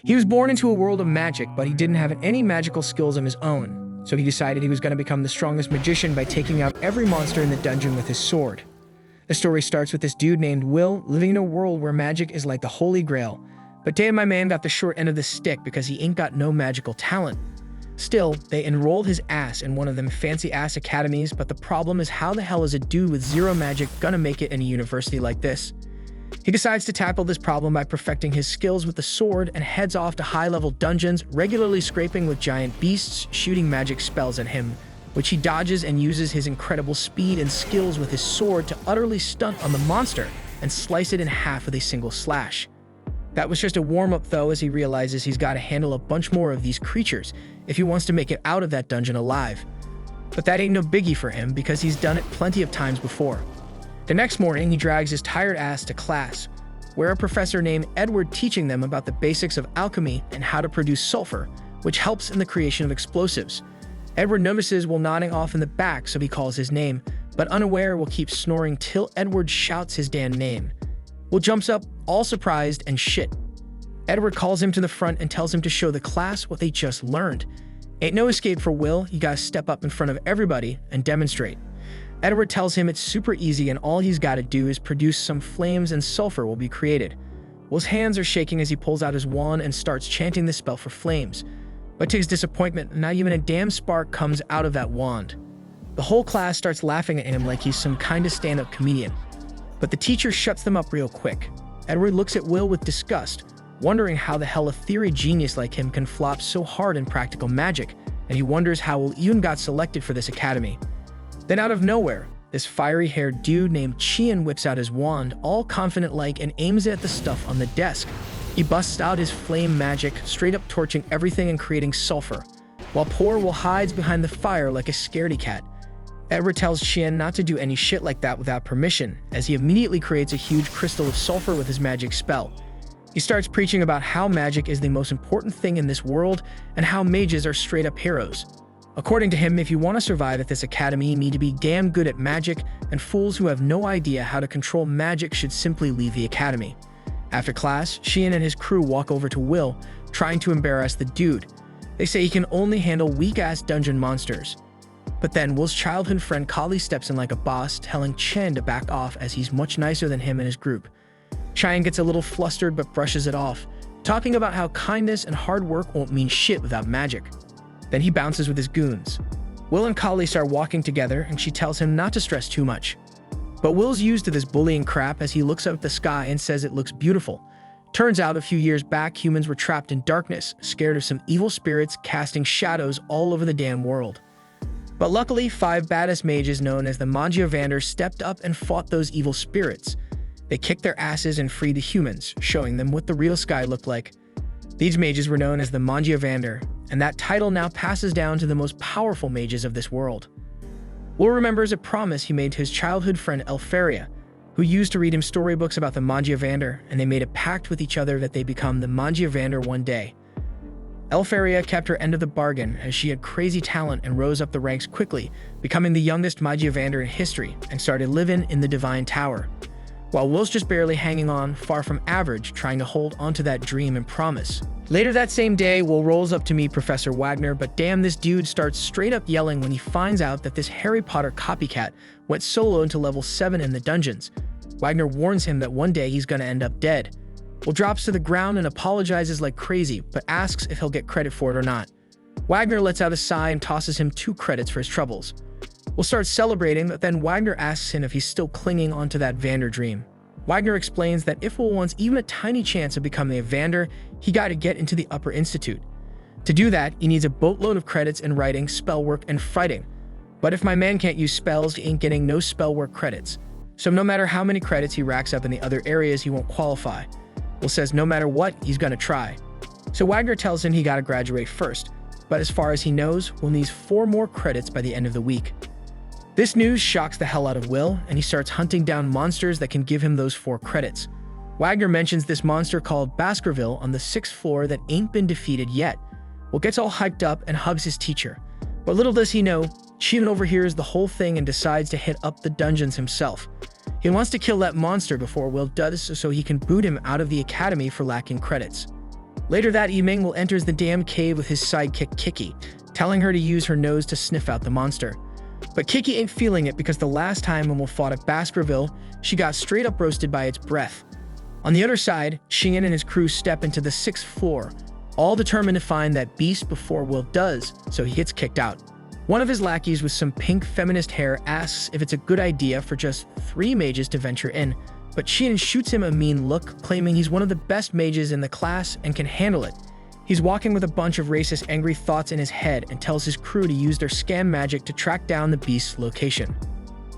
He was born into a world of magic, but he didn't have any magical skills of his own, so he decided he was going to become the strongest magician by taking out every monster in the dungeon with his sword. The story starts with this dude named Will living in a world where magic is like the holy grail, but damn, my man got the short end of the stick because he ain't got no magical talent. Still, they enrolled his ass in one of them fancy-ass academies, but the problem is how the hell is a dude with zero magic gonna make it in a university like this? He decides to tackle this problem by perfecting his skills with the sword and heads off to high-level dungeons, regularly scraping with giant beasts, shooting magic spells at him, which he dodges and uses his incredible speed and skills with his sword to utterly stunt on the monster and slice it in half with a single slash. That was just a warm-up though, as he realizes he's got to handle a bunch more of these creatures if he wants to make it out of that dungeon alive. But that ain't no biggie for him because he's done it plenty of times before. The next morning, he drags his tired ass to class, where a professor named Edward teaching them about the basics of alchemy and how to produce sulfur, which helps in the creation of explosives. Edward notices Will nodding off in the back, so he calls his name, but unaware Will keeps snoring till Edward shouts his damn name. Will jumps up, all surprised and shit. Edward calls him to the front and tells him to show the class what they just learned. Ain't no escape for Will, you gotta step up in front of everybody and demonstrate. Edward tells him it's super easy and all he's gotta do is produce some flames and sulfur will be created. Will's hands are shaking as he pulls out his wand and starts chanting the spell for flames. But to his disappointment, not even a damn spark comes out of that wand. The whole class starts laughing at him like he's some kind of stand-up comedian. But the teacher shuts them up real quick. Edward looks at Will with disgust, wondering how the hell a theory genius like him can flop so hard in practical magic, and he wonders how Will even got selected for this academy. Then out of nowhere, this fiery-haired dude named Tsue whips out his wand, all confident-like, and aims it at the stuff on the desk. He busts out his flame magic, straight up torching everything and creating sulfur, while poor Will hides behind the fire like a scaredy cat. Edward tells Tsue not to do any shit like that without permission, as he immediately creates a huge crystal of sulfur with his magic spell. He starts preaching about how magic is the most important thing in this world and how mages are straight-up heroes. According to him, if you want to survive at this academy, you need to be damn good at magic, and fools who have no idea how to control magic should simply leave the academy. After class, Tsue and his crew walk over to Will, trying to embarrass the dude. They say he can only handle weak-ass dungeon monsters. But then Will's childhood friend Kali steps in like a boss, telling Chen to back off as he's much nicer than him and his group. Chen gets a little flustered but brushes it off, talking about how kindness and hard work won't mean shit without magic. Then he bounces with his goons. Will and Kali start walking together and she tells him not to stress too much. But Will's used to this bullying crap as he looks up at the sky and says it looks beautiful. Turns out a few years back, humans were trapped in darkness, scared of some evil spirits casting shadows all over the damn world. But luckily, 5 badass mages known as the Mangiavander stepped up and fought those evil spirits. They kicked their asses and freed the humans, showing them what the real sky looked like. These mages were known as the Mangiavander, and that title now passes down to the most powerful mages of this world. Will remembers a promise he made to his childhood friend Elfaria, who used to read him storybooks about the Mangiavander, and they made a pact with each other that they become the Mangiavander one day. Elfaria kept her end of the bargain as she had crazy talent and rose up the ranks quickly, becoming the youngest Mangiavander in history and started living in the Divine Tower. While Will's just barely hanging on, far from average, trying to hold onto that dream and promise. Later that same day, Will rolls up to meet Professor Wagner, but damn, this dude starts straight up yelling when he finds out that this Harry Potter copycat went solo into level 7 in the dungeons. Wagner warns him that one day he's gonna end up dead. Will drops to the ground and apologizes like crazy, but asks if he'll get credit for it or not. Wagner lets out a sigh and tosses him 2 credits for his troubles. Will starts celebrating, but then Wagner asks him if he's still clinging onto that Vander dream. Wagner explains that if Will wants even a tiny chance of becoming a Vander, he gotta get into the Upper Institute. To do that, he needs a boatload of credits in writing, spell work, and fighting. But if my man can't use spells, he ain't getting no spell work credits. So no matter how many credits he racks up in the other areas, he won't qualify. Will says no matter what, he's gonna try. So Wagner tells him he gotta graduate first, but as far as he knows, Will needs 4 more credits by the end of the week. This news shocks the hell out of Will, and he starts hunting down monsters that can give him those 4 credits. Wagner mentions this monster called Baskerville on the 6th floor that ain't been defeated yet. Will gets all hyped up and hugs his teacher. But little does he know, Tsue overhears the whole thing and decides to hit up the dungeons himself. He wants to kill that monster before Will does so he can boot him out of the academy for lacking credits. Later that evening, Will enters the damn cave with his sidekick Kiki, telling her to use her nose to sniff out the monster. But Kiki ain't feeling it because the last time when Will fought at Baskerville, she got straight up roasted by its breath. On the other side, Shingen and his crew step into the 6th floor, all determined to find that beast before Will does, so he gets kicked out. One of his lackeys with some pink feminist hair asks if it's a good idea for just 3 mages to venture in, but Shingen shoots him a mean look, claiming he's one of the best mages in the class and can handle it. He's walking with a bunch of racist angry thoughts in his head and tells his crew to use their scan magic to track down the beast's location.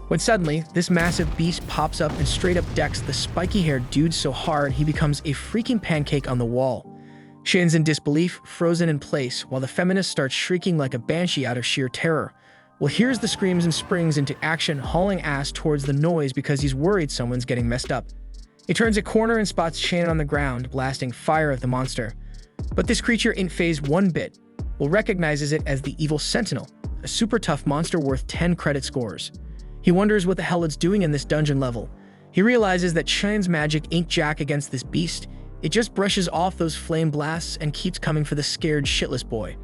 When suddenly, this massive beast pops up and straight up decks the spiky-haired dude so hard he becomes a freaking pancake on the wall. Shin's in disbelief, frozen in place, while the feminist starts shrieking like a banshee out of sheer terror. Will hears the screams and springs into action, hauling ass towards the noise because he's worried someone's getting messed up. He turns a corner and spots Shan on the ground, blasting fire at the monster. But this creature ain't phased one bit. Will recognizes it as the Evil Sentinel, a super tough monster worth 10 credit scores. He wonders what the hell it's doing in this dungeon level. He realizes that Shan's magic ain't jack against this beast. It just brushes off those flame blasts and keeps coming for the scared shitless boy.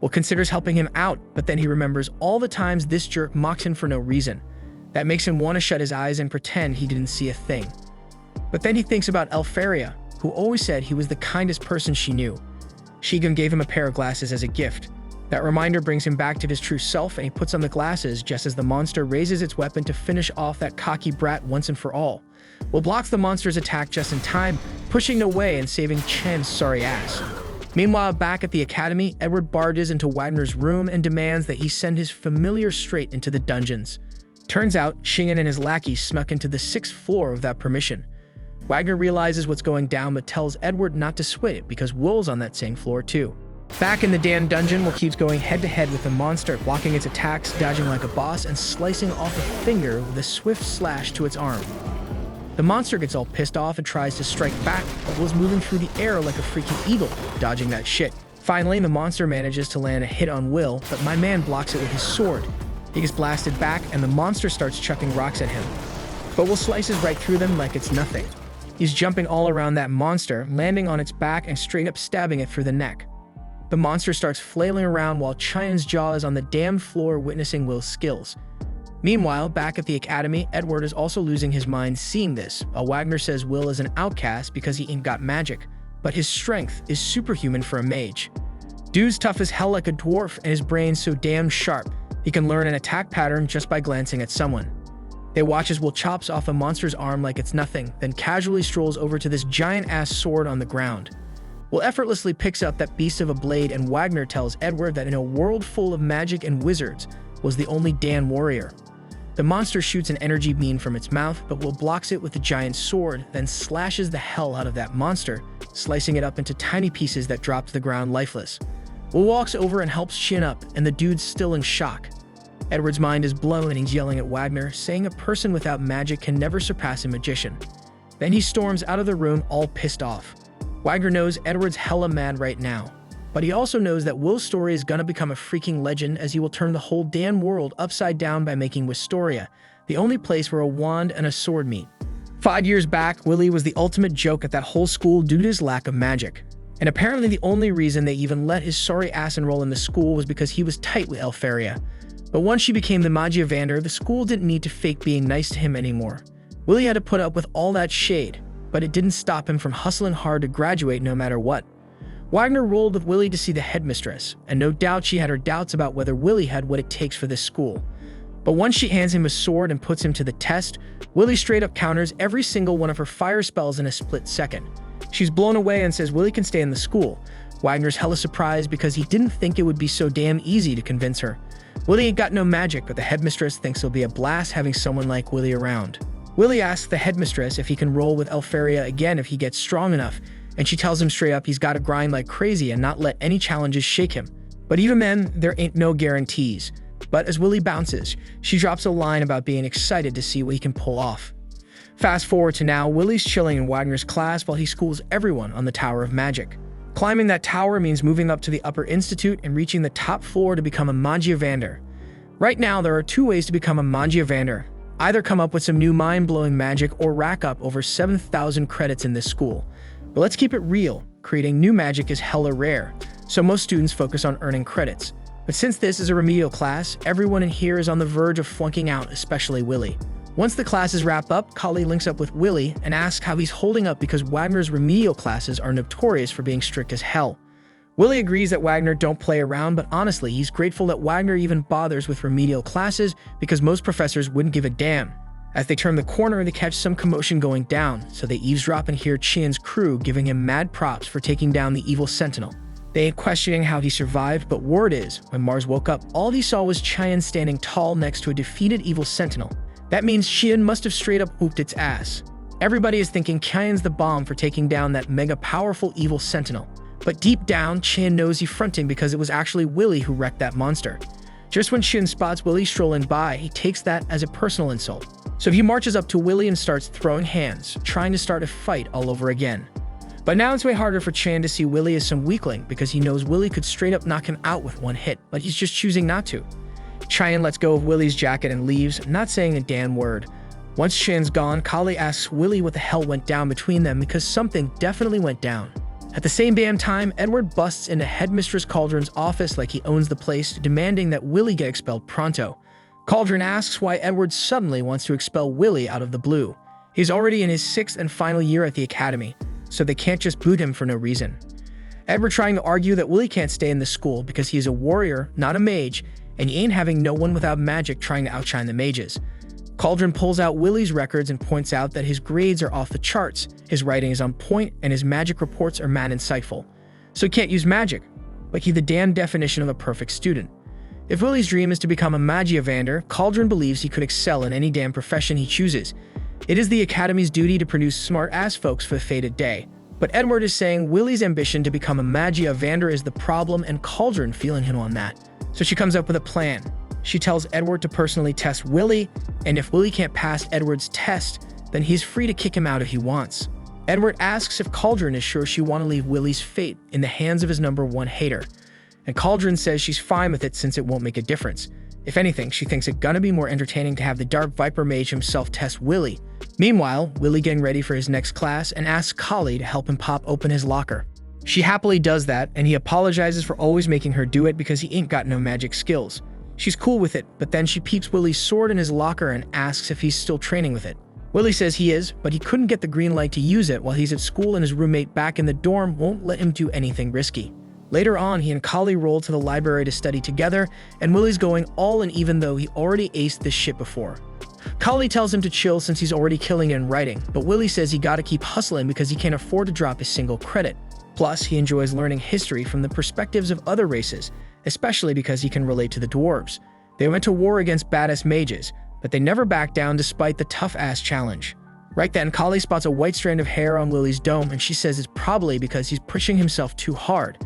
Will considers helping him out, but then he remembers all the times this jerk mocks him for no reason. That makes him want to shut his eyes and pretend he didn't see a thing. But then he thinks about Elfaria, who always said he was the kindest person she knew. Shigen gave him a pair of glasses as a gift. That reminder brings him back to his true self, and he puts on the glasses just as the monster raises its weapon to finish off that cocky brat once and for all. Will blocks the monster's attack just in time, pushing it away and saving Chen's sorry ass. Meanwhile, back at the academy, Edward barges into Wagner's room and demands that he send his familiar straight into the dungeons. Turns out, Shingen and his lackeys snuck into the 6th floor without permission. Wagner realizes what's going down but tells Edward not to sweat it because Will's on that same floor too. Back in the damn dungeon, Will keeps going head-to-head with the monster, blocking its attacks, dodging like a boss, and slicing off a finger with a swift slash to its arm. The monster gets all pissed off and tries to strike back, but Will's moving through the air like a freaking eagle, dodging that shit. Finally, the monster manages to land a hit on Will, but my man blocks it with his sword. He gets blasted back, and the monster starts chucking rocks at him. But Will slices right through them like it's nothing. He's jumping all around that monster, landing on its back and straight up stabbing it through the neck. The monster starts flailing around while Chian's jaw is on the damn floor witnessing Will's skills. Meanwhile, back at the academy, Edward is also losing his mind seeing this, while Wagner says Will is an outcast because he ain't got magic, but his strength is superhuman for a mage. Dude's tough as hell like a dwarf and his brain's so damn sharp, he can learn an attack pattern just by glancing at someone. They watch as Will chops off a monster's arm like it's nothing, then casually strolls over to this giant-ass sword on the ground. Will effortlessly picks up that beast of a blade, and Wagner tells Edward that in a world full of magic and wizards, was the only Dan warrior. The monster shoots an energy beam from its mouth, but Will blocks it with the giant sword, then slashes the hell out of that monster, slicing it up into tiny pieces that drop to the ground lifeless. Will walks over and helps chin up, and the dude's still in shock. Edward's mind is blown and he's yelling at Wagner, saying a person without magic can never surpass a magician. Then he storms out of the room all pissed off. Wagner knows Edward's hella mad right now, but he also knows that Will's story is gonna become a freaking legend as he will turn the whole damn world upside down by making Wistoria the only place where a wand and a sword meet. 5 years back, Willie was the ultimate joke at that whole school due to his lack of magic. And apparently the only reason they even let his sorry ass enroll in the school was because he was tight with Elfaria. But once she became the Magiavander, the school didn't need to fake being nice to him anymore. Willie had to put up with all that shade, but it didn't stop him from hustling hard to graduate no matter what. Wagner rolled with Willie to see the headmistress, and no doubt she had her doubts about whether Willie had what it takes for this school. But once she hands him a sword and puts him to the test, Willie straight up counters every single one of her fire spells in a split second. She's blown away and says Willie can stay in the school. Wagner's hella surprised because he didn't think it would be so damn easy to convince her. Willie ain't got no magic, but the headmistress thinks it'll be a blast having someone like Willie around. Willie asks the headmistress if he can roll with Elfaria again if he gets strong enough, and she tells him straight up he's got to grind like crazy and not let any challenges shake him. But even then, there ain't no guarantees. But as Willie bounces, she drops a line about being excited to see what he can pull off. Fast forward to now, Willie's chilling in Wagner's class while he schools everyone on the Tower of Magic. Climbing that tower means moving up to the Upper Institute and reaching the top floor to become a Magiavander. Right now, there are 2 ways to become a Magiavander. Either come up with some new mind-blowing magic or rack up over 7,000 credits in this school. But let's keep it real. creating new magic is hella rare, so most students focus on earning credits. But since this is a remedial class, everyone in here is on the verge of flunking out, especially Willy. Once the classes wrap up, Kali links up with Willy and asks how he's holding up because Wagner's remedial classes are notorious for being strict as hell. Willy agrees that Wagner don't play around, but honestly, he's grateful that Wagner even bothers with remedial classes because most professors wouldn't give a damn. As they turn the corner, they catch some commotion going down, so they eavesdrop and hear Qian's crew giving him mad props for taking down the evil sentinel. They ain't questioning how he survived, but word is, when Mars woke up, all he saw was Qian standing tall next to a defeated evil sentinel. That means Qian must have straight up whooped its ass. Everybody is thinking Qian's the bomb for taking down that mega powerful evil sentinel. But deep down, Qian knows he's fronting because it was actually Willy who wrecked that monster. Just when Qian spots Willy strolling by, he takes that as a personal insult. So he marches up to Willy and starts throwing hands, trying to start a fight all over again. But now it's way harder for Qian to see Willy as some weakling because he knows Willy could straight up knock him out with one hit, but he's just choosing not to. Qian lets go of Willy's jacket and leaves, not saying a damn word. Once Qian's gone, Kali asks Willy what the hell went down between them because something definitely went down. At the same damn time, Edward busts into Headmistress Cauldron's office like he owns the place, demanding that Willy get expelled pronto. Cauldron asks why Edward suddenly wants to expel Willy out of the blue. He's already in his 6th and final year at the academy, so they can't just boot him for no reason. Edward trying to argue that Willy can't stay in the school because he is a warrior, not a mage, and he ain't having no one without magic trying to outshine the mages. Cauldron pulls out Willy's records and points out that his grades are off the charts, his writing is on point, and his magic reports are mad insightful. So he can't use magic, but he's the damn definition of a perfect student. If Willy's dream is to become a Magiavander, Cauldron believes he could excel in any damn profession he chooses. It is the Academy's duty to produce smart-ass folks for the fated day. But Edward is saying Willy's ambition to become a Magiavander is the problem and Cauldron feeling him on that. So she comes up with a plan. She tells Edward to personally test Willy, and if Willy can't pass Edward's test, then he's free to kick him out if he wants. Edward asks if Cauldron is sure she want to leave Willy's fate in the hands of his #1 hater. And Cauldron says she's fine with it since it won't make a difference. If anything, she thinks it gonna be more entertaining to have the Dark Viper Mage himself test Willy. Meanwhile, Willy getting ready for his next class and asks Kali to help him pop open his locker. She happily does that, and he apologizes for always making her do it because he ain't got no magic skills. She's cool with it, but then she peeps Willy's sword in his locker and asks if he's still training with it. Willy says he is, but he couldn't get the green light to use it while he's at school and his roommate back in the dorm won't let him do anything risky. Later on, he and Kali roll to the library to study together, and Willy's going all in even though he already aced this shit before. Kali tells him to chill since he's already killing it in writing, but Willy says he gotta keep hustling because he can't afford to drop a single credit. Plus, he enjoys learning history from the perspectives of other races, especially because he can relate to the dwarves. They went to war against badass mages, but they never backed down despite the tough-ass challenge. Right then, Kali spots a white strand of hair on Willy's dome, and she says it's probably because he's pushing himself too hard.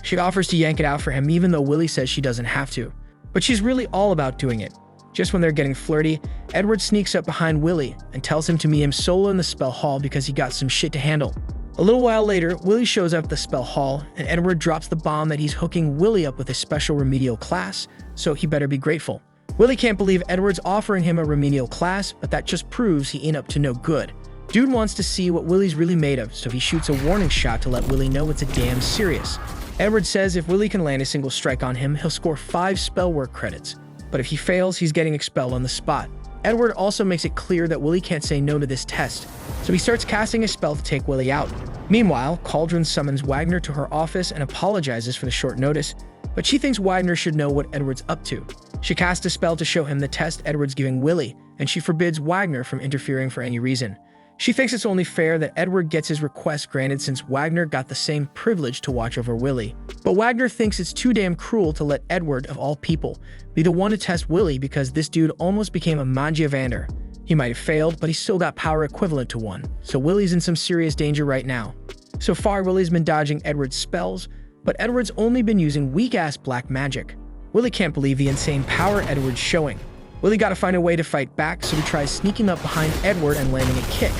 She offers to yank it out for him even though Willy says she doesn't have to. But she's really all about doing it. Just when they're getting flirty, Edward sneaks up behind Willy and tells him to meet him solo in the spell hall because he got some shit to handle. A little while later, Willy shows up at the spell hall, and Edward drops the bomb that he's hooking Willy up with a special remedial class, so he better be grateful. Willy can't believe Edward's offering him a remedial class, but that just proves he ain't up to no good. Dude wants to see what Willy's really made of, so he shoots a warning shot to let Willy know it's a damn serious. Edward says if Willy can land a single strike on him, he'll score 5 spell work credits, but if he fails, he's getting expelled on the spot. Edward also makes it clear that Willy can't say no to this test, so he starts casting a spell to take Willy out. Meanwhile, Cauldron summons Wagner to her office and apologizes for the short notice, but she thinks Wagner should know what Edward's up to. She casts a spell to show him the test Edward's giving Willy, and she forbids Wagner from interfering for any reason. She thinks it's only fair that Edward gets his request granted since Wagner got the same privilege to watch over Willy. But Wagner thinks it's too damn cruel to let Edward, of all people, be the one to test Willy because this dude almost became a Magiavander. He might have failed, but he still got power equivalent to one, so Willy's in some serious danger right now. So far, Willy's been dodging Edward's spells, but Edward's only been using weak-ass black magic. Willy can't believe the insane power Edward's showing. Willy gotta find a way to fight back, so he tries sneaking up behind Edward and landing a kick,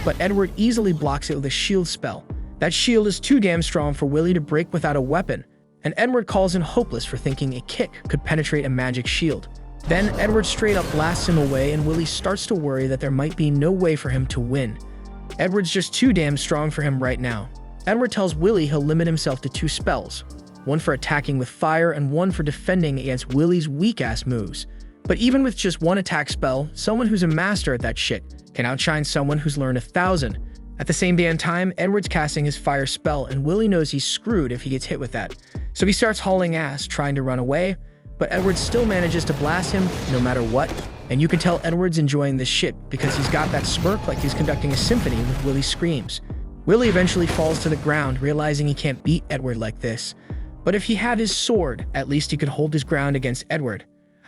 but Edward easily blocks it with a shield spell. That shield is too damn strong for Willy to break without a weapon, and Edward calls him hopeless for thinking a kick could penetrate a magic shield. Then Edward straight up blasts him away, and Willy starts to worry that there might be no way for him to win. Edward's just too damn strong for him right now. Edward tells Willie he'll limit himself to 2 spells, one for attacking with fire and one for defending against Willie's weak-ass moves. But even with just 1 attack spell, someone who's a master at that shit can outshine someone who's learned 1,000. At the same damn time, Edward's casting his fire spell, and Willie knows he's screwed if he gets hit with that. So he starts hauling ass, trying to run away, but Edward still manages to blast him no matter what. And you can tell Edward's enjoying this shit because he's got that smirk like he's conducting a symphony with Willie's screams. Willie eventually falls to the ground, realizing he can't beat Edward like this. But if he had his sword, at least he could hold his ground against Edward.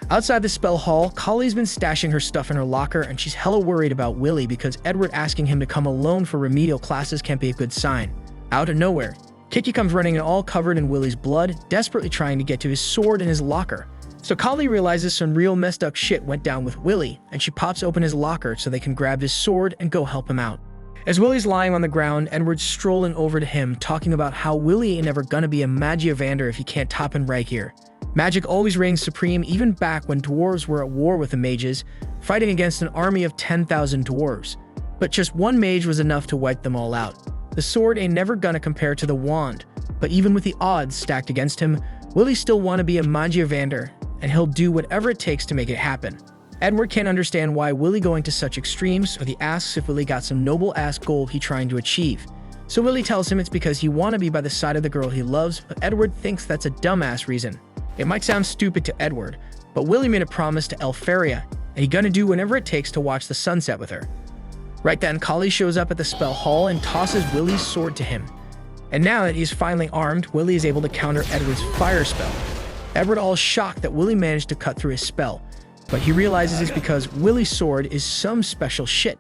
Outside the spell hall, Collie's been stashing her stuff in her locker, and she's hella worried about Willie because Edward asking him to come alone for remedial classes can't be a good sign. Out of nowhere, Kiki comes running in all covered in Willie's blood, desperately trying to get to his sword in his locker. So Collie realizes some real messed up shit went down with Willie, and she pops open his locker so they can grab his sword and go help him out. As Willie's lying on the ground, Edward's strolling over to him, talking about how Willie ain't never gonna be a Magiavander if he can't top and right here. Magic always reigns supreme, even back when dwarves were at war with the mages, fighting against an army of 10,000 dwarves. But just 1 mage was enough to wipe them all out. The sword ain't never gonna compare to the wand, but even with the odds stacked against him, Willie still wanna be a Magiavander, and he'll do whatever it takes to make it happen. Edward can't understand why Willie going to such extremes, so he asks if Willie got some noble-ass goal he trying to achieve. So Willie tells him it's because he wanna be by the side of the girl he loves, but Edward thinks that's a dumbass reason. It might sound stupid to Edward, but Willie made a promise to Elfaria, and he gonna do whatever it takes to watch the sunset with her. Right then, Collie shows up at the spell hall and tosses Willie's sword to him. And now that he's finally armed, Willie is able to counter Edward's fire spell. Edward all shocked that Willie managed to cut through his spell, but he realizes it's because Willie's sword is some special shit.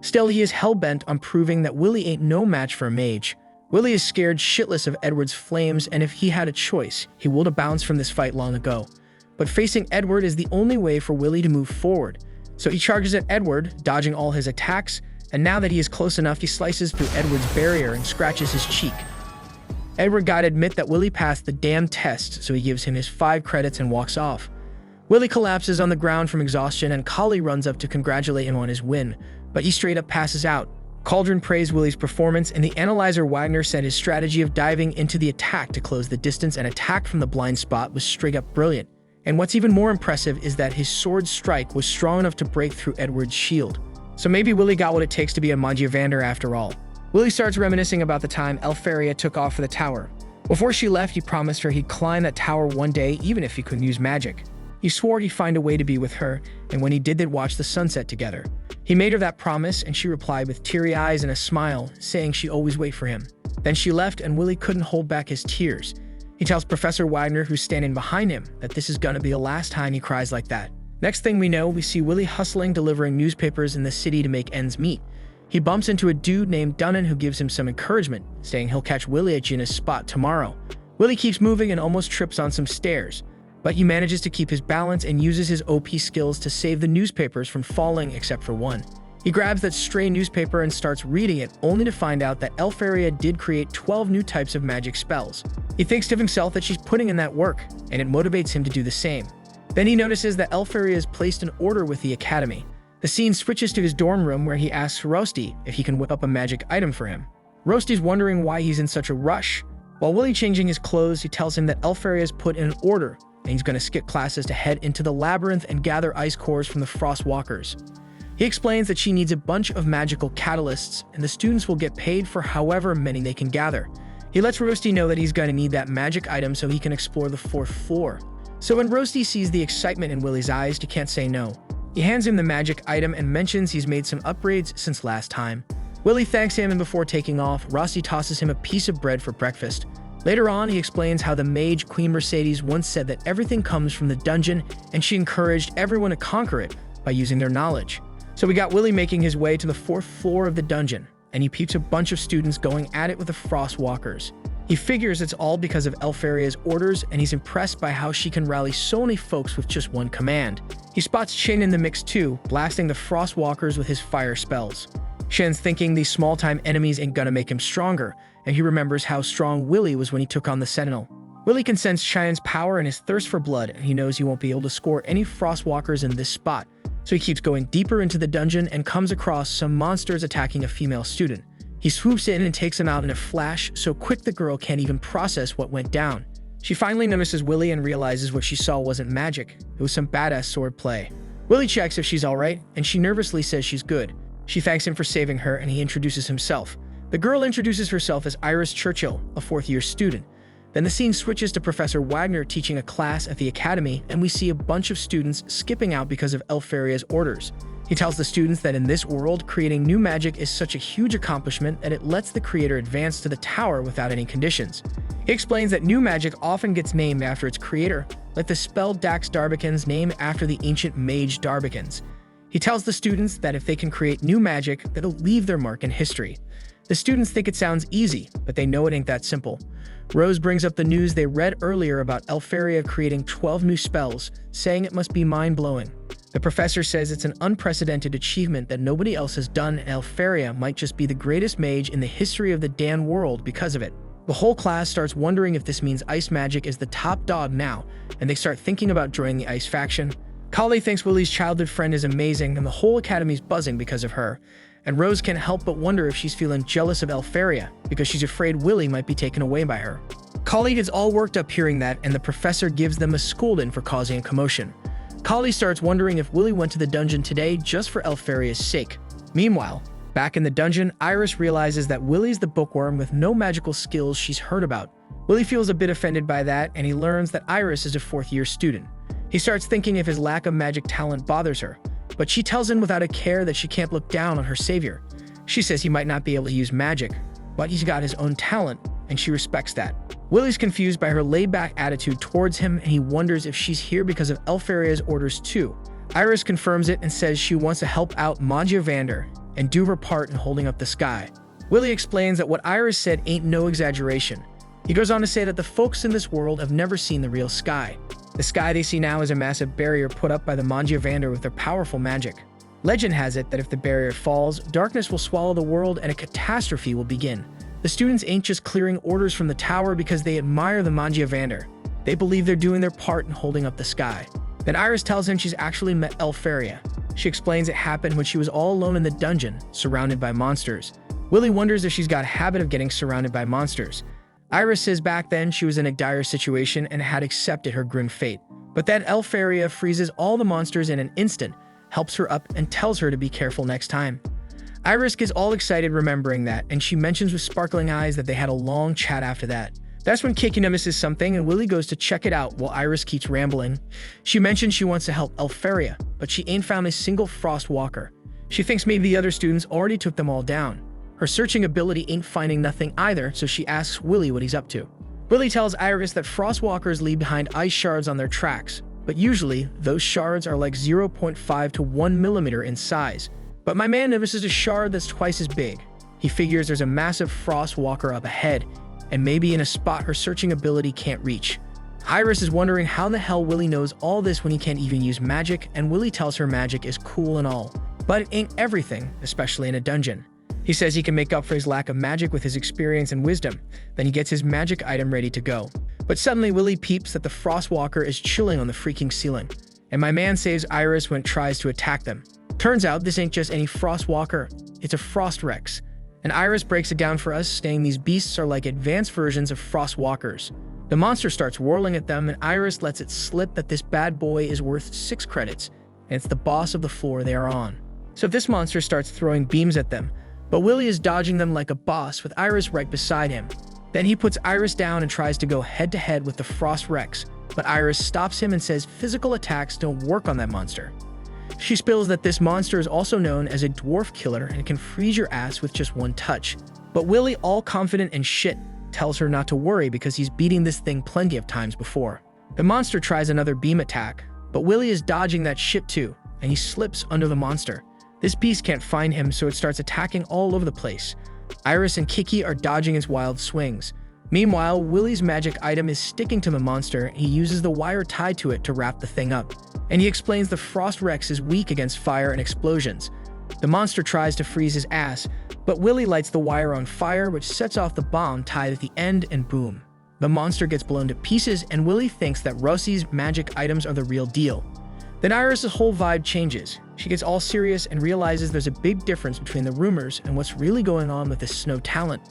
Still, he is hell-bent on proving that Willie ain't no match for a mage. Willie is scared shitless of Edward's flames, and if he had a choice, he would have bounced from this fight long ago. But facing Edward is the only way for Willie to move forward. So he charges at Edward, dodging all his attacks, and now that he is close enough, he slices through Edward's barrier and scratches his cheek. Edward gotta admit that Willie passed the damn test, so he gives him his 5 credits and walks off. Willie collapses on the ground from exhaustion, and Collie runs up to congratulate him on his win, but he straight up passes out. Cauldron praised Willie's performance, and the analyzer Wagner said his strategy of diving into the attack to close the distance and attack from the blind spot was straight up brilliant. And what's even more impressive is that his sword strike was strong enough to break through Edward's shield. So maybe Willie got what it takes to be a Magiavander after all. Willie starts reminiscing about the time Elfaria took off for the tower. Before she left, he promised her he'd climb that tower one day even if he couldn't use magic. He swore he'd find a way to be with her, and when he did, they'd watch the sunset together. He made her that promise, and she replied with teary eyes and a smile, saying she'd always wait for him. Then she left, and Willie couldn't hold back his tears. He tells Professor Wagner, who's standing behind him, that this is gonna be the last time he cries like that. Next thing we know, we see Willie hustling, delivering newspapers in the city to make ends meet. He bumps into a dude named Dunnan who gives him some encouragement, saying he'll catch Willie at Gina's spot tomorrow. Willie keeps moving and almost trips on some stairs, but he manages to keep his balance and uses his OP skills to save the newspapers from falling except for one. He grabs that stray newspaper and starts reading it, only to find out that Elfaria did create 12 new types of magic spells. He thinks to himself that she's putting in that work, and it motivates him to do the same. Then he notices that Elfaria has placed an order with the academy. The scene switches to his dorm room where he asks Rosti if he can whip up a magic item for him. Rosti's wondering why he's in such a rush. While Willie changing his clothes, he tells him that Elfaria has put in an order, and he's going to skip classes to head into the labyrinth and gather ice cores from the Frost Walkers. He explains that she needs a bunch of magical catalysts, and the students will get paid for however many they can gather. He lets Rosti know that he's going to need that magic item so he can explore the 4th floor. So when Rosti sees the excitement in Willie's eyes, he can't say no. He hands him the magic item and mentions he's made some upgrades since last time. Willie thanks him, and before taking off, Rosti tosses him a piece of bread for breakfast. Later on, he explains how the mage Queen Mercedes once said that everything comes from the dungeon, and she encouraged everyone to conquer it by using their knowledge. So we got Willie making his way to the 4th floor of the dungeon, and he peeps a bunch of students going at it with the Frost Walkers. He figures it's all because of Elfaria's orders, and he's impressed by how she can rally so many folks with just one command. He spots Shin in the mix too, blasting the Frost Walkers with his fire spells. Shin's thinking these small-time enemies ain't gonna make him stronger, and he remembers how strong Willie was when he took on the Sentinel. Willie can sense Cheyenne's power and his thirst for blood, and he knows he won't be able to score any Frost Walkers in this spot, so he keeps going deeper into the dungeon and comes across some monsters attacking a female student. He swoops in and takes him out in a flash, so quick the girl can't even process what went down. She finally notices Willie and realizes what she saw wasn't magic, it was some badass sword play. Willie checks if she's alright, and she nervously says she's good. She thanks him for saving her, and he introduces himself. The girl introduces herself as Iris Churchill, a fourth-year student. Then the scene switches to Professor Wagner teaching a class at the academy, and we see a bunch of students skipping out because of Elfaria's orders. He tells the students that in this world, creating new magic is such a huge accomplishment that it lets the creator advance to the tower without any conditions. He explains that new magic often gets named after its creator, like the spell Dax Darbicans named after the ancient mage Darbicans. He tells the students that if they can create new magic, that'll leave their mark in history. The students think it sounds easy, but they know it ain't that simple. Rose brings up the news they read earlier about Elfaria creating 12 new spells, saying it must be mind-blowing. The professor says it's an unprecedented achievement that nobody else has done, and Elfaria might just be the greatest mage in the history of the Dan world because of it. The whole class starts wondering if this means ice magic is the top dog now, and they start thinking about joining the ice faction. Kali thinks Willie's childhood friend is amazing, and the whole academy's buzzing because of her. And Rose can't help but wonder if she's feeling jealous of Elfaria, because she's afraid Willie might be taken away by her. Kali gets all worked up hearing that, and the professor gives them a scolding for causing a commotion. Kali starts wondering if Willie went to the dungeon today just for Elfaria's sake. Meanwhile, back in the dungeon, Iris realizes that Willie's the bookworm with no magical skills she's heard about. Willie feels a bit offended by that, and he learns that Iris is a fourth-year student. He starts thinking if his lack of magic talent bothers her, but she tells him without a care that she can't look down on her savior. She says he might not be able to use magic, but he's got his own talent, and she respects that. Willie's confused by her laid-back attitude towards him, and he wonders if she's here because of Elfaria's orders too. Iris confirms it and says she wants to help out Magia Vander and do her part in holding up the sky. Willie explains that what Iris said ain't no exaggeration. He goes on to say that the folks in this world have never seen the real sky. The sky they see now is a massive barrier put up by the Magia Vander with their powerful magic. Legend has it that if the barrier falls, darkness will swallow the world and a catastrophe will begin. The students ain't just clearing orders from the tower because they admire the Magia Vander. They believe they're doing their part in holding up the sky. Then Iris tells him she's actually met Elfaria. She explains it happened when she was all alone in the dungeon, surrounded by monsters. Willie wonders if she's got a habit of getting surrounded by monsters. Iris says back then she was in a dire situation and had accepted her grim fate. But that Elfaria freezes all the monsters in an instant, helps her up, and tells her to be careful next time. Iris gets all excited remembering that, and she mentions with sparkling eyes that they had a long chat after that. That's when Kiki notices something, and Willie goes to check it out while Iris keeps rambling. She mentions she wants to help Elfaria, but she ain't found a single Frost Walker. She thinks maybe the other students already took them all down. Her searching ability ain't finding nothing either, so she asks Willie what he's up to. Willie tells Iris that Frostwalkers leave behind ice shards on their tracks, but usually those shards are like 0.5 to 1 millimeter in size. But my man notices a shard that's twice as big. He figures there's a massive Frostwalker up ahead, and maybe in a spot her searching ability can't reach. Iris is wondering how the hell Willie knows all this when he can't even use magic, and Willie tells her magic is cool and all, but it ain't everything, especially in a dungeon. He says he can make up for his lack of magic with his experience and wisdom. Then he gets his magic item ready to go. But suddenly Willie peeps that the Frostwalker is chilling on the freaking ceiling, and my man saves Iris when it tries to attack them. Turns out this ain't just any Frostwalker, it's a Frost Rex. And Iris breaks it down for us, saying these beasts are like advanced versions of Frostwalkers. The monster starts whirling at them, and Iris lets it slip that this bad boy is worth 6 credits, and it's the boss of the floor they are on. So if this monster starts throwing beams at them, but Willie is dodging them like a boss with Iris right beside him. Then he puts Iris down and tries to go head-to-head with the Frost Rex, but Iris stops him and says physical attacks don't work on that monster. She spills that this monster is also known as a dwarf killer and can freeze your ass with just one touch. But Willie, all confident and shit, tells her not to worry because he's beating this thing plenty of times before. The monster tries another beam attack, but Willie is dodging that shit too, and he slips under the monster. This beast can't find him, so it starts attacking all over the place. Iris and Kiki are dodging its wild swings. Meanwhile, Willie's magic item is sticking to the monster, and he uses the wire tied to it to wrap the thing up. And he explains the Frost Rex is weak against fire and explosions. The monster tries to freeze his ass, but Willie lights the wire on fire, which sets off the bomb tied at the end, and boom. The monster gets blown to pieces, and Willie thinks that Rossi's magic items are the real deal. Then Iris' whole vibe changes. She gets all serious and realizes there's a big difference between the rumors and what's really going on with this snow talent.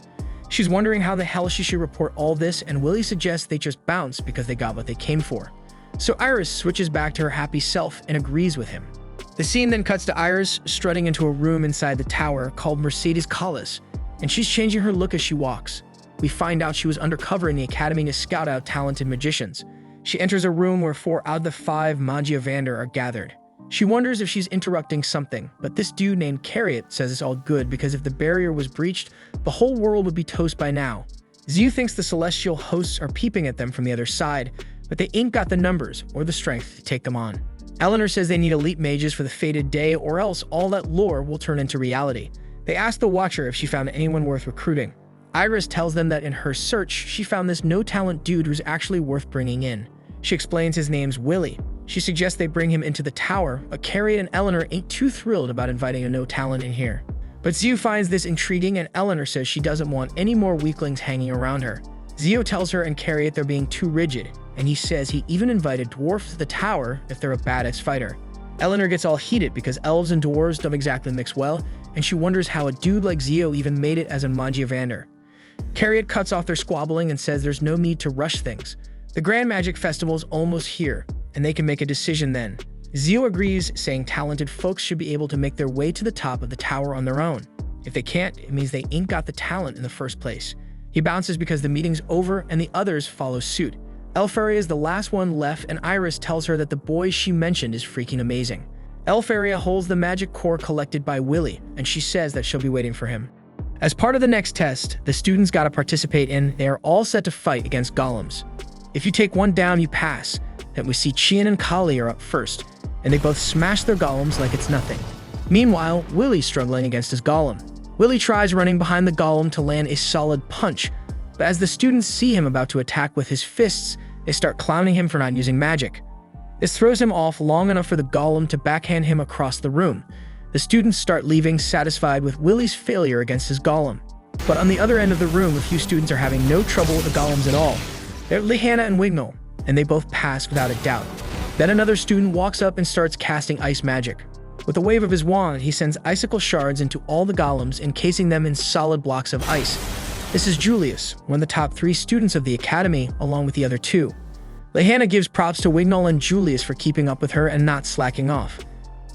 She's wondering how the hell she should report all this, and Willie suggests they just bounce because they got what they came for. So Iris switches back to her happy self and agrees with him. The scene then cuts to Iris strutting into a room inside the tower called Mercedes Callas, and she's changing her look as she walks. We find out she was undercover in the academy to scout out talented magicians. She enters a room where 4 out of the 5 Magiavander are gathered. She wonders if she's interrupting something, but this dude named Carriot says it's all good because if the barrier was breached, the whole world would be toast by now. Tsue thinks the celestial hosts are peeping at them from the other side, but they ain't got the numbers or the strength to take them on. Eleanor says they need elite mages for the fated day or else all that lore will turn into reality. They ask the Watcher if she found anyone worth recruiting. Iris tells them that in her search, she found this no-talent dude who's actually worth bringing in. She explains his name's Willie. She suggests they bring him into the tower, but Carriot and Eleanor ain't too thrilled about inviting a no-talent in here. But Tsue finds this intriguing and Eleanor says she doesn't want any more weaklings hanging around her. Tsue tells her and Carriot they're being too rigid, and he says he even invited dwarfs to the tower if they're a badass fighter. Eleanor gets all heated because elves and dwarves don't exactly mix well, and she wonders how a dude like Tsue even made it as a Magiavander. Carriot cuts off their squabbling and says there's no need to rush things. The Grand Magic Festival's almost here, and they can make a decision then. Tsue agrees, saying talented folks should be able to make their way to the top of the tower on their own. If they can't, it means they ain't got the talent in the first place. He bounces because the meeting's over and the others follow suit. Elfaria is the last one left and Iris tells her that the boy she mentioned is freaking amazing. Elfaria holds the magic core collected by Willie, and she says that she'll be waiting for him. As part of the next test, the students gotta participate in, they are all set to fight against golems. If you take one down, you pass. Then we see Chien and Kali are up first, and they both smash their golems like it's nothing. Meanwhile, Willie's struggling against his golem. Willie tries running behind the golem to land a solid punch, but as the students see him about to attack with his fists, they start clowning him for not using magic. This throws him off long enough for the golem to backhand him across the room. The students start leaving satisfied with Willie's failure against his golem. But on the other end of the room, a few students are having no trouble with the golems at all. They're Lehana and Wignall, and they both pass without a doubt. Then another student walks up and starts casting ice magic. With a wave of his wand, he sends icicle shards into all the golems, encasing them in solid blocks of ice. This is Julius, one of the top 3 students of the academy, along with the other 2. Lehana gives props to Wignall and Julius for keeping up with her and not slacking off.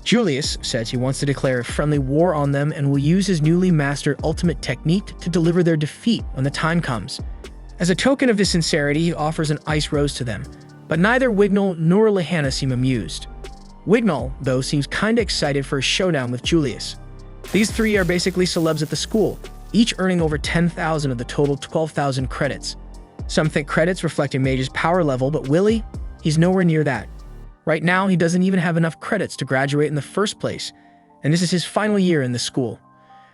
Julius says he wants to declare a friendly war on them and will use his newly mastered ultimate technique to deliver their defeat when the time comes. As a token of his sincerity, he offers an ice rose to them, but neither Wignall nor Lehana seem amused. Wignall, though, seems kinda excited for a showdown with Julius. These 3 are basically celebs at the school, each earning over 10,000 of the total 12,000 credits. Some think credits reflect a mage's power level, but Willie, he's nowhere near that. Right now, he doesn't even have enough credits to graduate in the first place, and this is his final year in the school.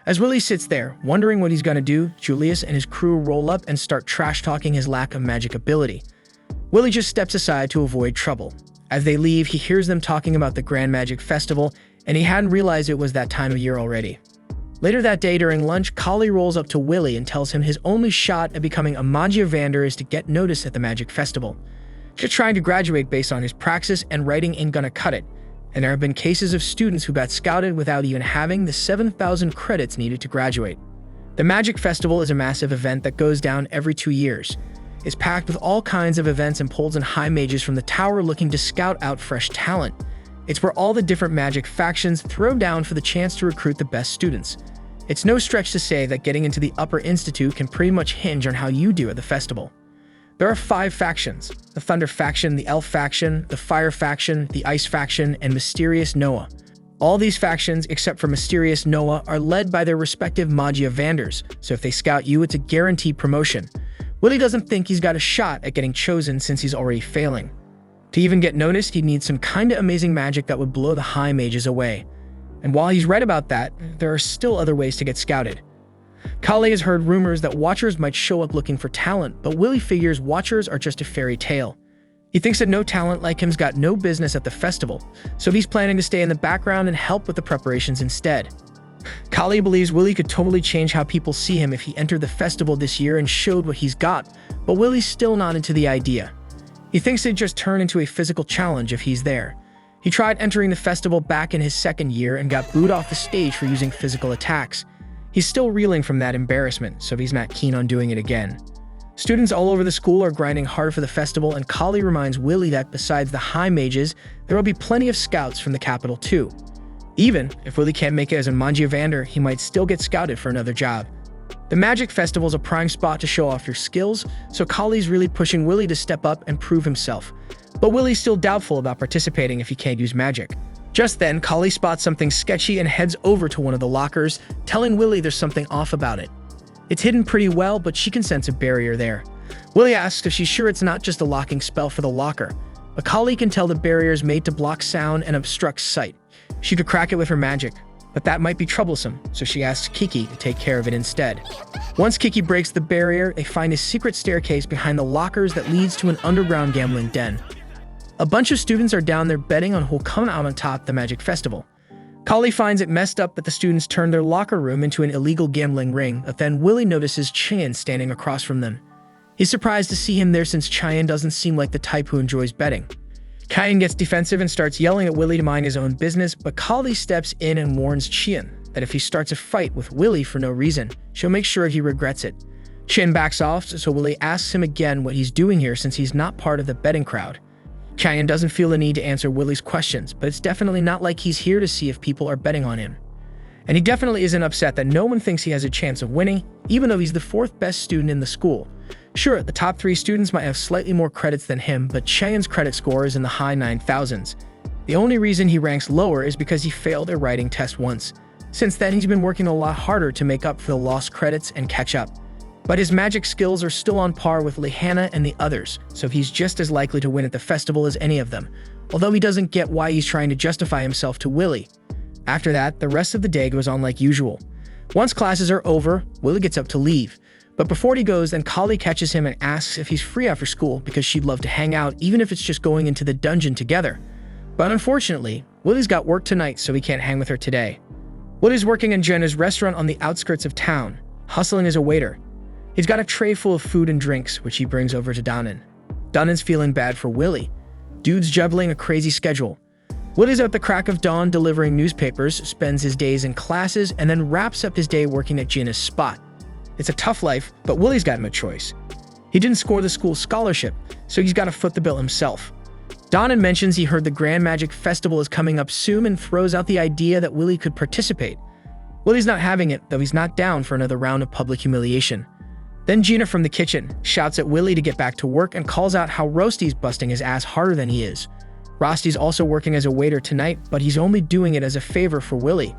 As Willie sits there, wondering what he's gonna do, Julius and his crew roll up and start trash-talking his lack of magic ability. Willie just steps aside to avoid trouble. As they leave, he hears them talking about the Grand Magic Festival, and he hadn't realized it was that time of year already. Later that day during lunch, Kali rolls up to Willie and tells him his only shot at becoming a Magiavander is to get noticed at the Magic Festival. Just trying to graduate based on his praxis and writing ain't gonna cut it, and there have been cases of students who got scouted without even having the 7,000 credits needed to graduate. The Magic Festival is a massive event that goes down every 2 years. It's packed with all kinds of events and pulls in high mages from the tower looking to scout out fresh talent. It's where all the different magic factions throw down for the chance to recruit the best students. It's no stretch to say that getting into the Upper Institute can pretty much hinge on how you do at the festival. There are 5 factions: the Thunder faction, the Elf faction, the Fire faction, the Ice faction, and Mysterious Noah. All these factions, except for Mysterious Noah, are led by their respective Magiavanders, so if they scout you, it's a guaranteed promotion. Willie doesn't think he's got a shot at getting chosen since he's already failing. To even get noticed, he'd need some kinda amazing magic that would blow the high mages away. And while he's right about that, there are still other ways to get scouted. Kali has heard rumors that Watchers might show up looking for talent, but Willie figures Watchers are just a fairy tale. He thinks that no talent like him's got no business at the festival, so he's planning to stay in the background and help with the preparations instead. Kali believes Willie could totally change how people see him if he entered the festival this year and showed what he's got, but Willie's still not into the idea. He thinks it'd just turn into a physical challenge if he's there. He tried entering the festival back in his second year and got booed off the stage for using physical attacks. He's still reeling from that embarrassment, so he's not keen on doing it again. Students all over the school are grinding hard for the festival, and Kali reminds Willie that besides the high mages, there will be plenty of scouts from the capital too. Even if Willie can't make it as a Mangiavander, he might still get scouted for another job. The Magic Festival is a prime spot to show off your skills, so Kali's really pushing Willie to step up and prove himself. But Willie's still doubtful about participating if he can't use magic. Just then, Kali spots something sketchy and heads over to one of the lockers, telling Willie there's something off about it. It's hidden pretty well, but she can sense a barrier there. Willie asks if she's sure it's not just a locking spell for the locker, but Kali can tell the barrier is made to block sound and obstruct sight. She could crack it with her magic, but that might be troublesome, so she asks Kiki to take care of it instead. Once Kiki breaks the barrier, they find a secret staircase behind the lockers that leads to an underground gambling den. A bunch of students are down there betting on who'll come out on top the Magic Festival. Kali finds it messed up that the students turned their locker room into an illegal gambling ring, but then Willie notices Chien standing across from them. He's surprised to see him there since Chien doesn't seem like the type who enjoys betting. Chien gets defensive and starts yelling at Willie to mind his own business, but Kali steps in and warns Chien that if he starts a fight with Willie for no reason, she'll make sure he regrets it. Chien backs off, so Willie asks him again what he's doing here since he's not part of the betting crowd. Chien doesn't feel the need to answer Willie's questions, but it's definitely not like he's here to see if people are betting on him. And he definitely isn't upset that no one thinks he has a chance of winning, even though he's the fourth best student in the school. Sure, the top 3 students might have slightly more credits than him, but Chien's credit score is in the high 9,000s. The only reason he ranks lower is because he failed a writing test once. Since then, he's been working a lot harder to make up for the lost credits and catch up. But his magic skills are still on par with Lehana and the others, so he's just as likely to win at the festival as any of them, although he doesn't get why he's trying to justify himself to Willie. After that, the rest of the day goes on like usual. Once classes are over, Willie gets up to leave. But before he goes, then Kali catches him and asks if he's free after school because she'd love to hang out even if it's just going into the dungeon together. But unfortunately, Willie's got work tonight, so he can't hang with her today. Willie's working in Jenna's restaurant on the outskirts of town, hustling as a waiter. He's got a tray full of food and drinks, which he brings over to Donnan. Donnan's feeling bad for Willie. Dude's juggling a crazy schedule. Willie's at the crack of dawn delivering newspapers, spends his days in classes, and then wraps up his day working at Jenna's spot. It's a tough life, but Willie's got him a choice. He didn't score the school scholarship, so he's got to foot the bill himself. Donnan mentions he heard the Grand Magic Festival is coming up soon and throws out the idea that Willie could participate. Willie's not having it, though he's not down for another round of public humiliation. Then Gina from the kitchen shouts at Willie to get back to work and calls out how Rosty's busting his ass harder than he is. Rosty's also working as a waiter tonight, but he's only doing it as a favor for Willie.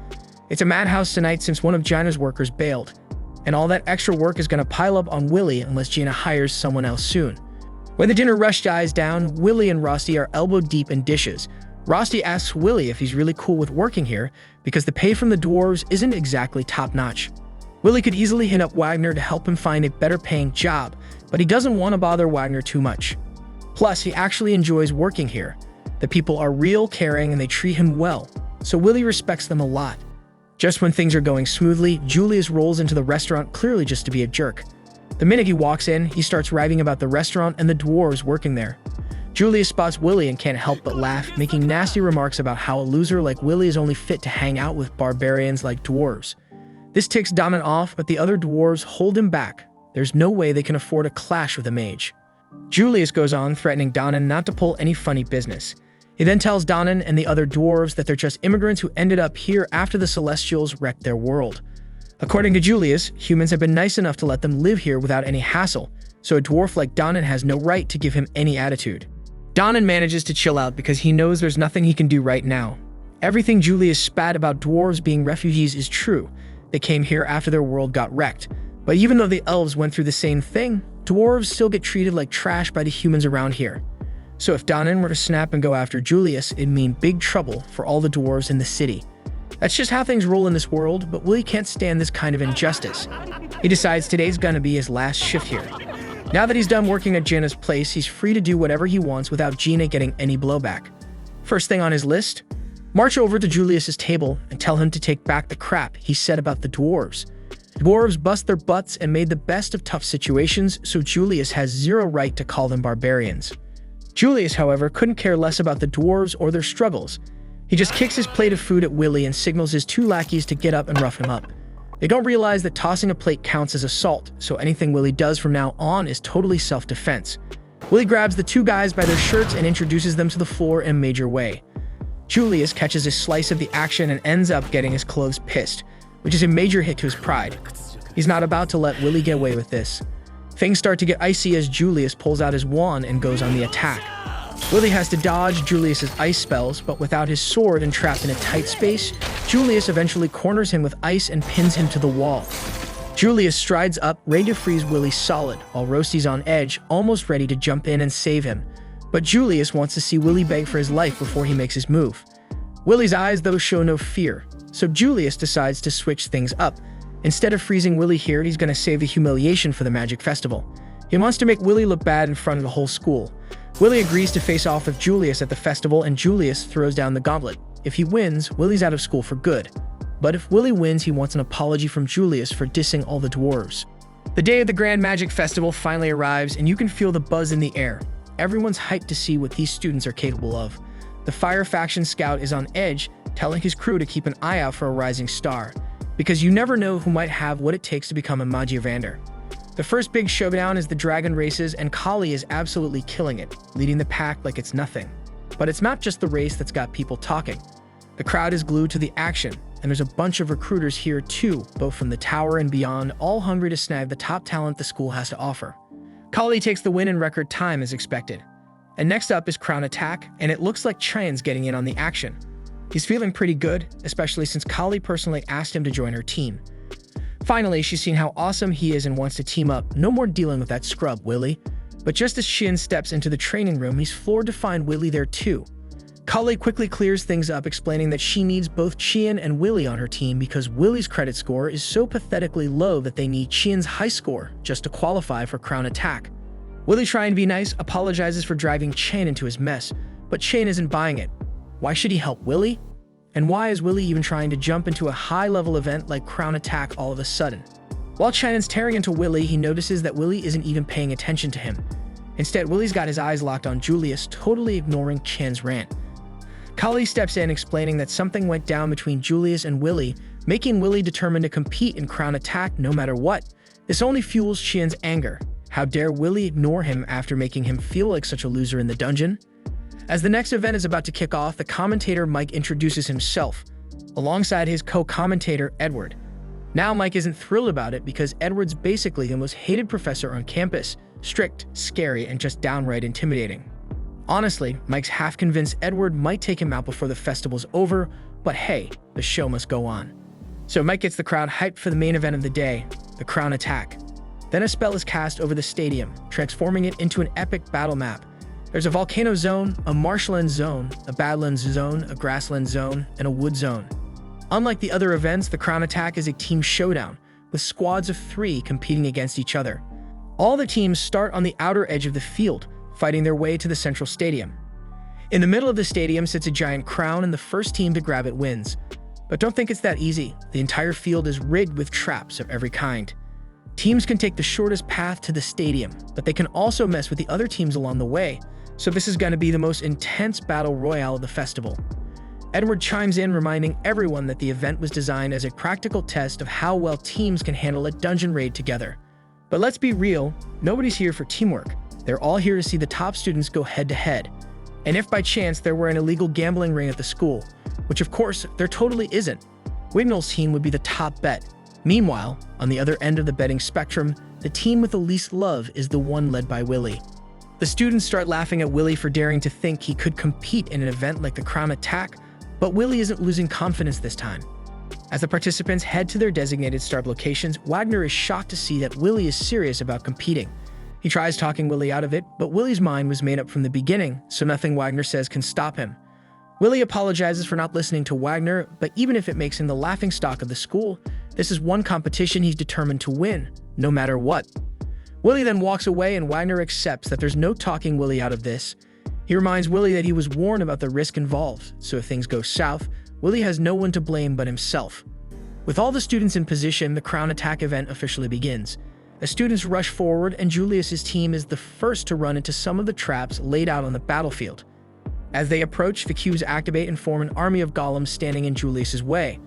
It's a madhouse tonight since one of Gina's workers bailed, and all that extra work is going to pile up on Willie unless Gina hires someone else soon. When the dinner rush dies down, Willie and Rosty are elbow deep in dishes. Rosty asks Willie if he's really cool with working here because the pay from the dwarves isn't exactly top-notch. Willie could easily hit up Wagner to help him find a better-paying job, but he doesn't want to bother Wagner too much. Plus, he actually enjoys working here. The people are real, caring, and they treat him well, so Willie respects them a lot. Just when things are going smoothly, Julius rolls into the restaurant clearly just to be a jerk. The minute he walks in, he starts raving about the restaurant and the dwarves working there. Julius spots Willie and can't help but laugh, making nasty remarks about how a loser like Willie is only fit to hang out with barbarians like dwarves. This ticks Donnan off, but the other dwarves hold him back. There's no way they can afford a clash with a mage. Julius goes on, threatening Donnan not to pull any funny business. He then tells Donnan and the other dwarves that they're just immigrants who ended up here after the Celestials wrecked their world. According to Julius, humans have been nice enough to let them live here without any hassle, so a dwarf like Donnan has no right to give him any attitude. Donnan manages to chill out because he knows there's nothing he can do right now. Everything Julius spat about dwarves being refugees is true. They came here after their world got wrecked. But even though the elves went through the same thing, dwarves still get treated like trash by the humans around here. So if Donnan were to snap and go after Julius, it'd mean big trouble for all the dwarves in the city. That's just how things roll in this world, but Willie can't stand this kind of injustice. He decides today's gonna be his last shift here. Now that he's done working at Gina's place, he's free to do whatever he wants without Gina getting any blowback. First thing on his list, march over to Julius's table and tell him to take back the crap he said about the dwarves. Dwarves bust their butts and made the best of tough situations, so Julius has zero right to call them barbarians. Julius, however, couldn't care less about the dwarves or their struggles. He just kicks his plate of food at Willy and signals his two lackeys to get up and rough him up. They don't realize that tossing a plate counts as assault, so anything Willy does from now on is totally self-defense. Willy grabs the two guys by their shirts and introduces them to the floor in a major way. Julius catches a slice of the action and ends up getting his clothes pissed, which is a major hit to his pride. He's not about to let Willy get away with this. Things start to get icy as Julius pulls out his wand and goes on the attack. Willy has to dodge Julius's ice spells, but without his sword and trapped in a tight space, Julius eventually corners him with ice and pins him to the wall. Julius strides up, ready to freeze Willy solid, while Roasty's on edge, almost ready to jump in and save him. But Julius wants to see Willy beg for his life before he makes his move. Willy's eyes, though, show no fear, so Julius decides to switch things up. Instead of freezing Willy here, he's going to save the humiliation for the Magic Festival. He wants to make Willy look bad in front of the whole school. Willy agrees to face off with Julius at the festival, and Julius throws down the gauntlet. If he wins, Willy's out of school for good. But if Willy wins, he wants an apology from Julius for dissing all the dwarves. The day of the Grand Magic Festival finally arrives, and you can feel the buzz in the air. Everyone's hyped to see what these students are capable of. The Fire Faction Scout is on edge, telling his crew to keep an eye out for a rising star, because you never know who might have what it takes to become a Magiavander. The first big showdown is the Dragon Races, and Kali is absolutely killing it, leading the pack like it's nothing. But it's not just the race that's got people talking. The crowd is glued to the action, and there's a bunch of recruiters here too, both from the tower and beyond, all hungry to snag the top talent the school has to offer. Kali takes the win in record time as expected. And next up is Crown Attack, and it looks like Chan's getting in on the action. He's feeling pretty good, especially since Kali personally asked him to join her team. Finally, she's seen how awesome he is and wants to team up. No more dealing with that scrub, Willy. But just as Shin steps into the training room, he's floored to find Willy there too. Kali quickly clears things up, explaining that she needs both Chien and Willy on her team because Willy's credit score is so pathetically low that they need Chien's high score just to qualify for Crown Attack. Willy, trying to be nice, apologizes for driving Chien into his mess, but Chien isn't buying it. Why should he help Willy? And why is Willy even trying to jump into a high-level event like Crown Attack all of a sudden? While Chien is tearing into Willy, he notices that Willy isn't even paying attention to him. Instead, Willy's got his eyes locked on Julius, totally ignoring Chien's rant. Kali steps in, explaining that something went down between Julius and Willy, making Willy determined to compete in Crown Attack no matter what. This only fuels Chien's anger. How dare Willy ignore him after making him feel like such a loser in the dungeon? As the next event is about to kick off, the commentator Mike introduces himself, alongside his co-commentator Edward. Now Mike isn't thrilled about it because Edward's basically the most hated professor on campus, strict, scary, and just downright intimidating. Honestly, Mike's half convinced Edward might take him out before the festival's over, but hey, the show must go on. So Mike gets the crowd hyped for the main event of the day, the Crown Attack. Then a spell is cast over the stadium, transforming it into an epic battle map. There's a volcano zone, a marshland zone, a badlands zone, a grassland zone, and a wood zone. Unlike the other events, the Crown Attack is a team showdown, with squads of 3 competing against each other. All the teams start on the outer edge of the field, fighting their way to the central stadium. In the middle of the stadium sits a giant crown, and the first team to grab it wins. But don't think it's that easy. The entire field is rigged with traps of every kind. Teams can take the shortest path to the stadium, but they can also mess with the other teams along the way, so this is going to be the most intense battle royale of the festival. Edward chimes in, reminding everyone that the event was designed as a practical test of how well teams can handle a dungeon raid together. But let's be real, nobody's here for teamwork. They're all here to see the top students go head-to-head. And if by chance there were an illegal gambling ring at the school, which of course there totally isn't, Wignall's team would be the top bet. Meanwhile, on the other end of the betting spectrum, the team with the least love is the one led by Willy. The students start laughing at Willy for daring to think he could compete in an event like the Crown Attack, but Willy isn't losing confidence this time. As the participants head to their designated start locations, Wagner is shocked to see that Willy is serious about competing. He tries talking Willy out of it, but Willy's mind was made up from the beginning, so nothing Wagner says can stop him. Willy apologizes for not listening to Wagner, but even if it makes him the laughingstock of the school, this is one competition he's determined to win, no matter what. Willy then walks away, and Wagner accepts that there's no talking Willy out of this. He reminds Willy that he was warned about the risk involved, so if things go south, Willy has no one to blame but himself. With all the students in position, the Crown Attack event officially begins. The students rush forward, and Julius's team is the first to run into some of the traps laid out on the battlefield. As they approach, the cubes activate and form an army of golems standing in Julius's way.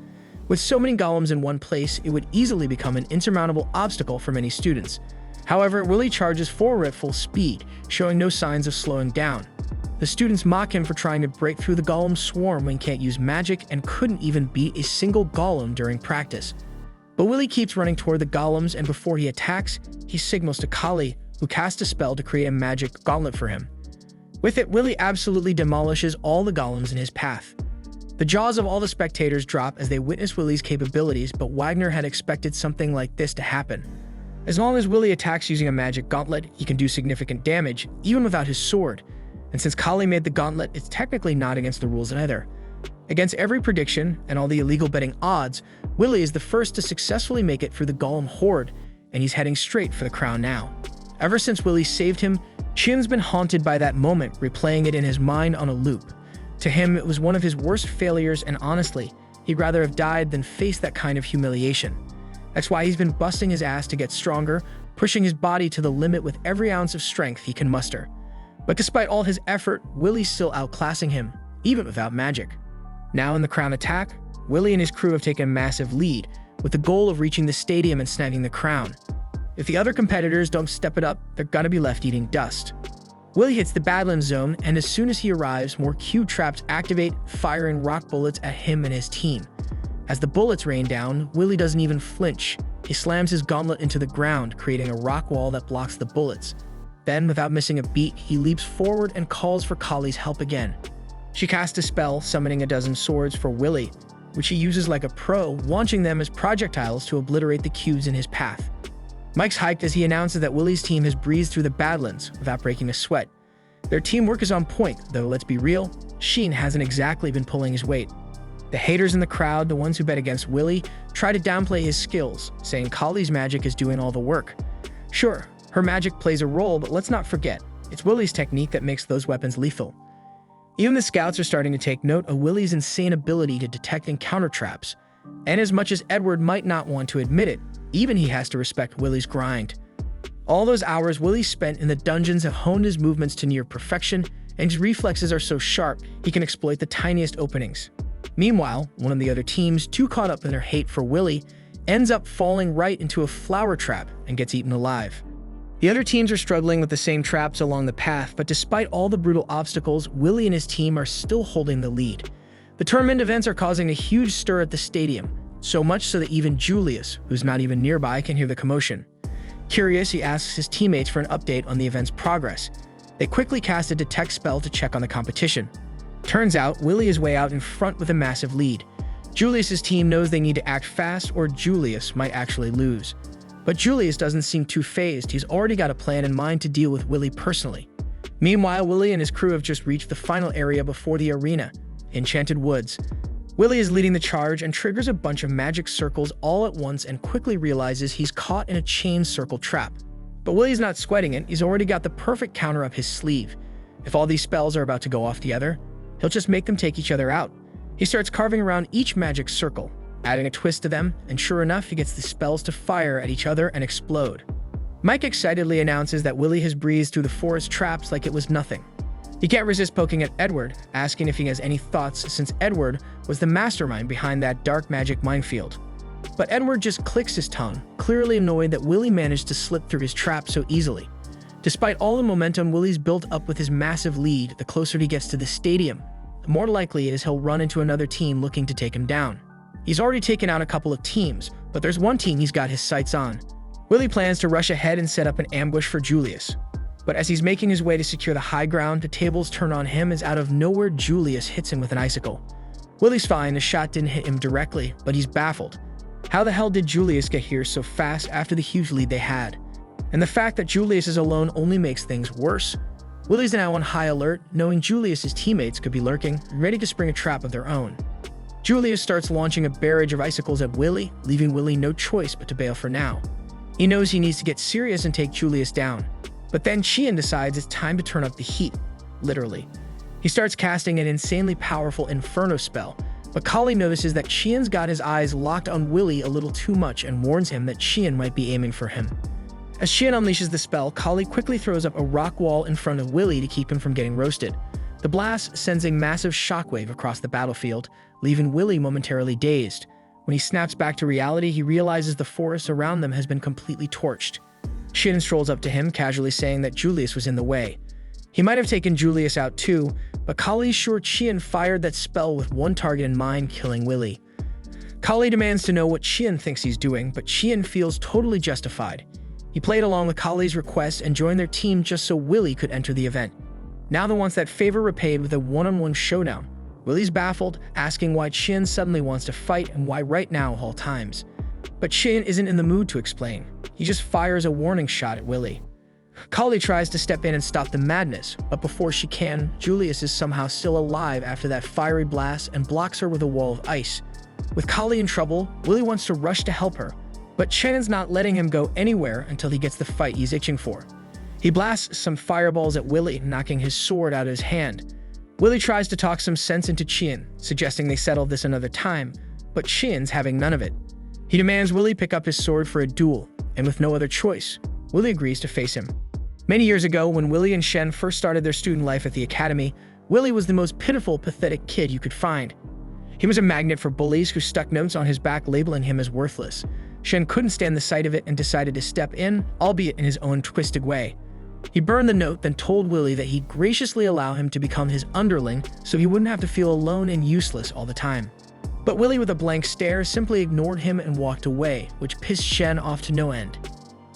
With so many golems in one place, it would easily become an insurmountable obstacle for many students. However, Willie charges forward at full speed, showing no signs of slowing down. The students mock him for trying to break through the golem swarm when he can't use magic and couldn't even beat a single golem during practice. But Willie keeps running toward the golems, and before he attacks, he signals to Kali, who casts a spell to create a magic gauntlet for him. With it, Willie absolutely demolishes all the golems in his path. The jaws of all the spectators drop as they witness Willie's capabilities, but Wagner had expected something like this to happen. As long as Willie attacks using a magic gauntlet, he can do significant damage, even without his sword. And since Kali made the gauntlet, it's technically not against the rules either. Against every prediction and all the illegal betting odds, Willie is the first to successfully make it through the golem horde, and he's heading straight for the crown now. Ever since Willie saved him, Chin's been haunted by that moment, replaying it in his mind on a loop. To him, it was one of his worst failures, and honestly, he'd rather have died than face that kind of humiliation. That's why he's been busting his ass to get stronger, pushing his body to the limit with every ounce of strength he can muster. But despite all his effort, Willie's still outclassing him, even without magic. Now in the crown attack, Willie and his crew have taken a massive lead, with the goal of reaching the stadium and snagging the crown. If the other competitors don't step it up, they're gonna be left eating dust. Willie hits the Badlands zone, and as soon as he arrives, more cube traps activate, firing rock bullets at him and his team. As the bullets rain down, Willie doesn't even flinch. He slams his gauntlet into the ground, creating a rock wall that blocks the bullets. Then, without missing a beat, he leaps forward and calls for Kali's help again. She casts a spell, summoning a dozen swords for Willie, which he uses like a pro, launching them as projectiles to obliterate the cubes in his path. Mike's hyped as he announces that Willie's team has breezed through the Badlands without breaking a sweat. Their teamwork is on point, though let's be real, Sheen hasn't exactly been pulling his weight. The haters in the crowd, the ones who bet against Willie, try to downplay his skills, saying Kali's magic is doing all the work. Sure, her magic plays a role, but let's not forget, it's Willie's technique that makes those weapons lethal. Even the scouts are starting to take note of Willie's insane ability to detect and counter traps. And as much as Edward might not want to admit it, even he has to respect Willie's grind. All those hours Willie spent in the dungeons have honed his movements to near perfection, and his reflexes are so sharp he can exploit the tiniest openings. Meanwhile, one of the other teams, too caught up in their hate for Willie, ends up falling right into a flower trap and gets eaten alive. The other teams are struggling with the same traps along the path, but despite all the brutal obstacles, Willie and his team are still holding the lead. The tournament events are causing a huge stir at the stadium, so much so that even Julius, who's not even nearby, can hear the commotion. Curious, he asks his teammates for an update on the event's progress. They quickly cast a detect spell to check on the competition. Turns out, Willie is way out in front with a massive lead. Julius's team knows they need to act fast or Julius might actually lose. But Julius doesn't seem too fazed. He's already got a plan in mind to deal with Willie personally. Meanwhile, Willie and his crew have just reached the final area before the arena, Enchanted Woods. Willie is leading the charge and triggers a bunch of magic circles all at once and quickly realizes he's caught in a chain circle trap. But Willie's not sweating it. He's already got the perfect counter up his sleeve. If all these spells are about to go off together, he'll just make them take each other out. He starts carving around each magic circle, adding a twist to them, and sure enough, he gets the spells to fire at each other and explode. Mike excitedly announces that Willie has breezed through the forest traps like it was nothing. He can't resist poking at Edward, asking if he has any thoughts since Edward was the mastermind behind that dark magic minefield. But Edward just clicks his tongue, clearly annoyed that Willie managed to slip through his trap so easily. Despite all the momentum Willie's built up with his massive lead, the closer he gets to the stadium, the more likely it is he'll run into another team looking to take him down. He's already taken out a couple of teams, but there's one team he's got his sights on. Willie plans to rush ahead and set up an ambush for Julius. But as he's making his way to secure the high ground, the tables turn on him as out of nowhere Julius hits him with an icicle. Willie's fine, the shot didn't hit him directly, but he's baffled. How the hell did Julius get here so fast after the huge lead they had? And the fact that Julius is alone only makes things worse. Willie's now on high alert, knowing Julius's teammates could be lurking, ready to spring a trap of their own. Julius starts launching a barrage of icicles at Willie, leaving Willie no choice but to bail for now. He knows he needs to get serious and take Julius down. But then Chien decides it's time to turn up the heat, literally. He starts casting an insanely powerful Inferno spell, but Kali notices that Chien's got his eyes locked on Willie a little too much and warns him that Chien might be aiming for him. As Qian unleashes the spell, Kali quickly throws up a rock wall in front of Willy to keep him from getting roasted. The blast sends a massive shockwave across the battlefield, leaving Willy momentarily dazed. When he snaps back to reality, he realizes the forest around them has been completely torched. Qian strolls up to him, casually saying that Julius was in the way. He might have taken Julius out too, but Kali's sure Qian fired that spell with one target in mind, killing Willy. Kali demands to know what Qian thinks he's doing, but Qian feels totally justified. He played along with Kali's request and joined their team just so Willy could enter the event. Now he wants that favor repaid with a one-on-one showdown. Willy's baffled, asking why Qian suddenly wants to fight and why right now of all times. But Qian isn't in the mood to explain. He just fires a warning shot at Willy. Kali tries to step in and stop the madness, but before she can, Julius is somehow still alive after that fiery blast and blocks her with a wall of ice. With Kali in trouble, Willy wants to rush to help her, but Qian's not letting him go anywhere until he gets the fight he's itching for. He blasts some fireballs at Willy, knocking his sword out of his hand. Willy tries to talk some sense into Qian, suggesting they settle this another time, but Qian's having none of it. He demands Willy pick up his sword for a duel, and with no other choice, Willy agrees to face him. Many years ago, when Willy and Qian first started their student life at the academy, Willy was the most pitiful, pathetic kid you could find. He was a magnet for bullies who stuck notes on his back labeling him as worthless. Qian couldn't stand the sight of it and decided to step in, albeit in his own twisted way. He burned the note, then told Willy that he'd graciously allow him to become his underling so he wouldn't have to feel alone and useless all the time. But Willy, with a blank stare, simply ignored him and walked away, which pissed Qian off to no end.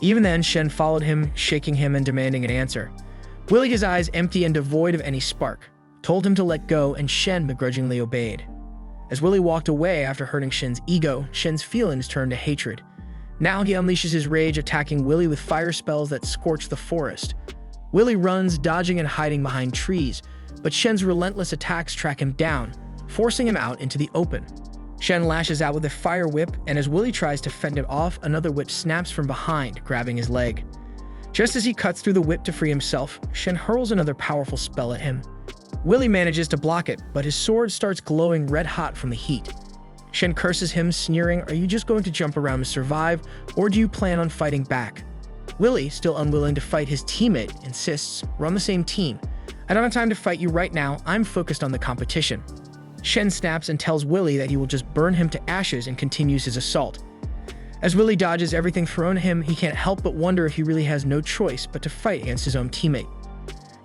Even then, Qian followed him, shaking him and demanding an answer. Willy, his eyes empty and devoid of any spark, told him to let go, and Qian begrudgingly obeyed. As Willy walked away after hurting Qian's ego, Qian's feelings turned to hatred. Now he unleashes his rage, attacking Willy with fire spells that scorch the forest. Willy runs, dodging and hiding behind trees, but Qian's relentless attacks track him down, forcing him out into the open. Qian lashes out with a fire whip, and as Willy tries to fend it off, another whip snaps from behind, grabbing his leg. Just as he cuts through the whip to free himself, Qian hurls another powerful spell at him. Willy manages to block it, but his sword starts glowing red-hot from the heat. Qian curses him, sneering, "Are you just going to jump around to survive, or do you plan on fighting back?" Willy, still unwilling to fight his teammate, insists, "We're on the same team. I don't have time to fight you right now, I'm focused on the competition." Qian snaps and tells Willy that he will just burn him to ashes and continues his assault. As Willy dodges everything thrown at him, he can't help but wonder if he really has no choice but to fight against his own teammate.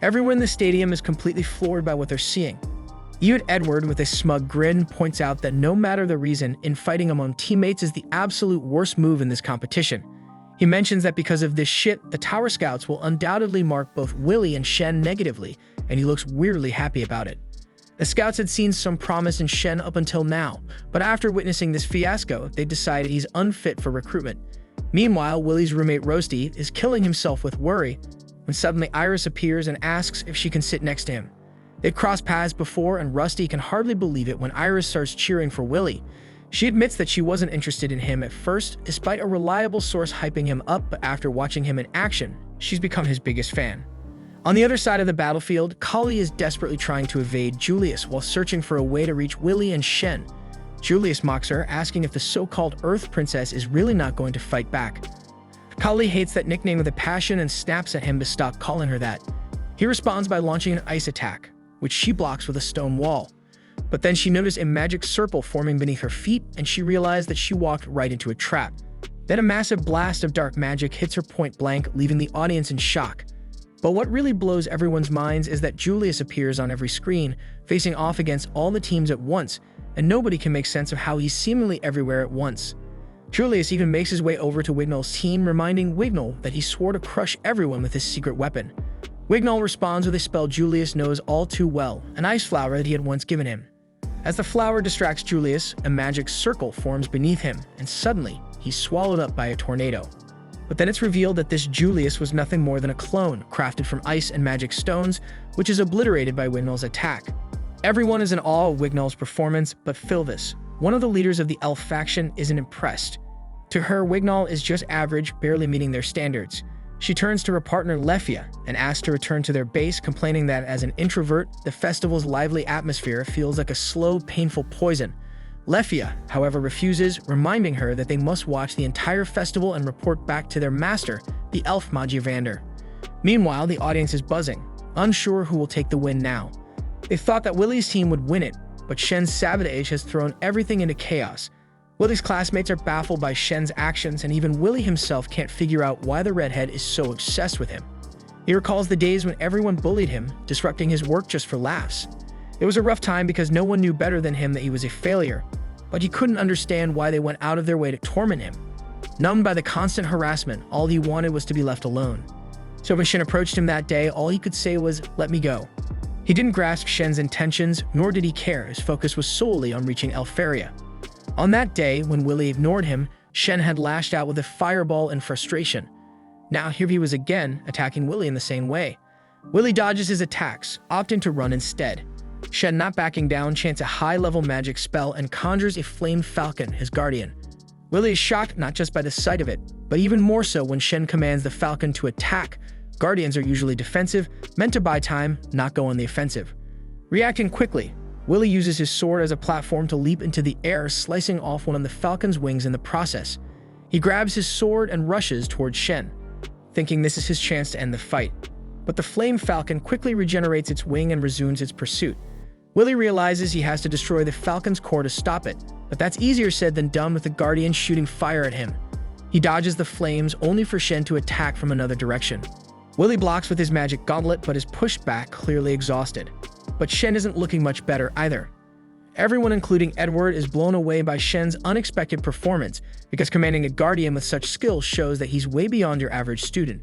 Everyone in the stadium is completely floored by what they're seeing. Even Edward, with a smug grin, points out that no matter the reason, infighting among teammates is the absolute worst move in this competition. He mentions that because of this shit, the Tower Scouts will undoubtedly mark both Willy and Qian negatively, and he looks weirdly happy about it. The Scouts had seen some promise in Qian up until now, but after witnessing this fiasco, they decided he's unfit for recruitment. Meanwhile, Willy's roommate Roasty is killing himself with worry when suddenly Iris appears and asks if she can sit next to him. They've crossed paths before, and Rusty can hardly believe it when Iris starts cheering for Willy. She admits that she wasn't interested in him at first, despite a reliable source hyping him up, but after watching him in action, she's become his biggest fan. On the other side of the battlefield, Kali is desperately trying to evade Julius while searching for a way to reach Willy and Qian. Julius mocks her, asking if the so-called Earth Princess is really not going to fight back. Kali hates that nickname with a passion and snaps at him to stop calling her that. He responds by launching an ice attack, which she blocks with a stone wall. But then she noticed a magic circle forming beneath her feet, and she realized that she walked right into a trap. Then a massive blast of dark magic hits her point blank, leaving the audience in shock. But what really blows everyone's minds is that Julius appears on every screen, facing off against all the teams at once, and nobody can make sense of how he's seemingly everywhere at once. Julius even makes his way over to Wignall's team, reminding Wignall that he swore to crush everyone with his secret weapon. Wignall responds with a spell Julius knows all too well, an ice flower that he had once given him. As the flower distracts Julius, a magic circle forms beneath him, and suddenly, he's swallowed up by a tornado. But then it's revealed that this Julius was nothing more than a clone, crafted from ice and magic stones, which is obliterated by Wignall's attack. Everyone is in awe of Wignall's performance, but Philvis, one of the leaders of the elf faction, isn't impressed. To her, Wignall is just average, barely meeting their standards. She turns to her partner Lefia and asks to return to their base, complaining that as an introvert, the festival's lively atmosphere feels like a slow, painful poison. Lefia, however, refuses, reminding her that they must watch the entire festival and report back to their master, the elf Magiavander. Meanwhile, the audience is buzzing, unsure who will take the win now. They thought that Willy's team would win it, but Shen's sabotage has thrown everything into chaos. Willy's classmates are baffled by Shen's actions, and even Willy himself can't figure out why the redhead is so obsessed with him. He recalls the days when everyone bullied him, disrupting his work just for laughs. It was a rough time because no one knew better than him that he was a failure, but he couldn't understand why they went out of their way to torment him. Numbed by the constant harassment, all he wanted was to be left alone. So when Shen approached him that day, all he could say was, "Let me go." He didn't grasp Shen's intentions, nor did he care. His focus was solely on reaching Elfaria. On that day, when Willy ignored him, Shen had lashed out with a fireball in frustration. Now here he was again, attacking Willy in the same way. Willy dodges his attacks, opting to run instead. Shen, not backing down, chants a high-level magic spell and conjures a flamed falcon, his guardian. Willy is shocked not just by the sight of it, but even more so when Shen commands the falcon to attack. Guardians are usually defensive, meant to buy time, not go on the offensive. Reacting quickly, Willy uses his sword as a platform to leap into the air, slicing off one of the falcon's wings in the process. He grabs his sword and rushes towards Shen, thinking this is his chance to end the fight. But the flame falcon quickly regenerates its wing and resumes its pursuit. Willy realizes he has to destroy the falcon's core to stop it, but that's easier said than done with the guardian shooting fire at him. He dodges the flames, only for Shen to attack from another direction. Willy blocks with his magic gauntlet, but is pushed back, clearly exhausted. But Shen isn't looking much better either. Everyone, including Edward, is blown away by Shen's unexpected performance, because commanding a guardian with such skill shows that he's way beyond your average student.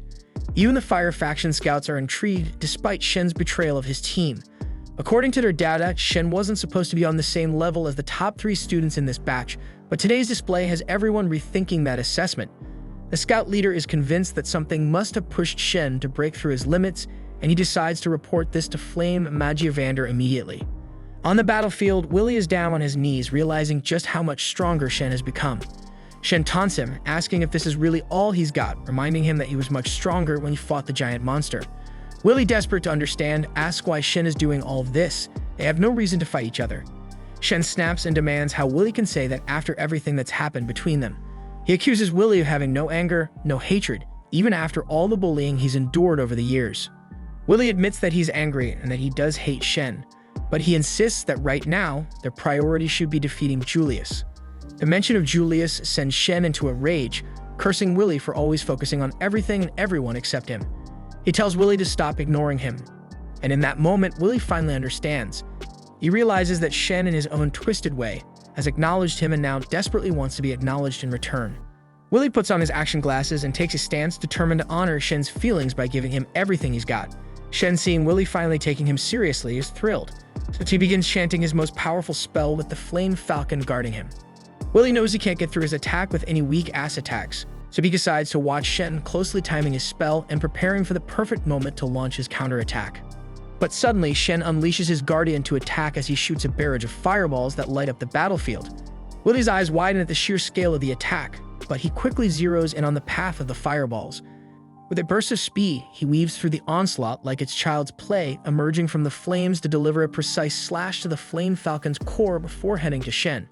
Even the Fire faction scouts are intrigued, despite Shen's betrayal of his team. According to their data, Shen wasn't supposed to be on the same level as the top 3 students in this batch, but today's display has everyone rethinking that assessment. The scout leader is convinced that something must have pushed Shen to break through his limits, and he decides to report this to Flame Magiavander immediately. On the battlefield, Willy is down on his knees, realizing just how much stronger Shen has become. Shen taunts him, asking if this is really all he's got, reminding him that he was much stronger when he fought the giant monster. Willy, desperate to understand, asks why Shen is doing all of this. They have no reason to fight each other. Shen snaps and demands how Willy can say that after everything that's happened between them. He accuses Willy of having no anger, no hatred, even after all the bullying he's endured over the years. Willy admits that he's angry and that he does hate Shen, but he insists that right now, their priority should be defeating Julius. The mention of Julius sends Shen into a rage, cursing Willy for always focusing on everything and everyone except him. He tells Willy to stop ignoring him, and in that moment, Willy finally understands. He realizes that Shen, in his own twisted way, has acknowledged him and now desperately wants to be acknowledged in return. Willy puts on his action glasses and takes a stance determined to honor Shen's feelings by giving him everything he's got. Shen, seeing Willy finally taking him seriously, is thrilled, so he begins chanting his most powerful spell with the flame falcon guarding him. Willy knows he can't get through his attack with any weak-ass attacks, so he decides to watch Shen, closely timing his spell and preparing for the perfect moment to launch his counterattack. But suddenly, Shen unleashes his guardian to attack as he shoots a barrage of fireballs that light up the battlefield. Willy's eyes widen at the sheer scale of the attack, but he quickly zeroes in on the path of the fireballs. With a burst of speed, he weaves through the onslaught like it's child's play, emerging from the flames to deliver a precise slash to the flame falcon's core before heading to Shen.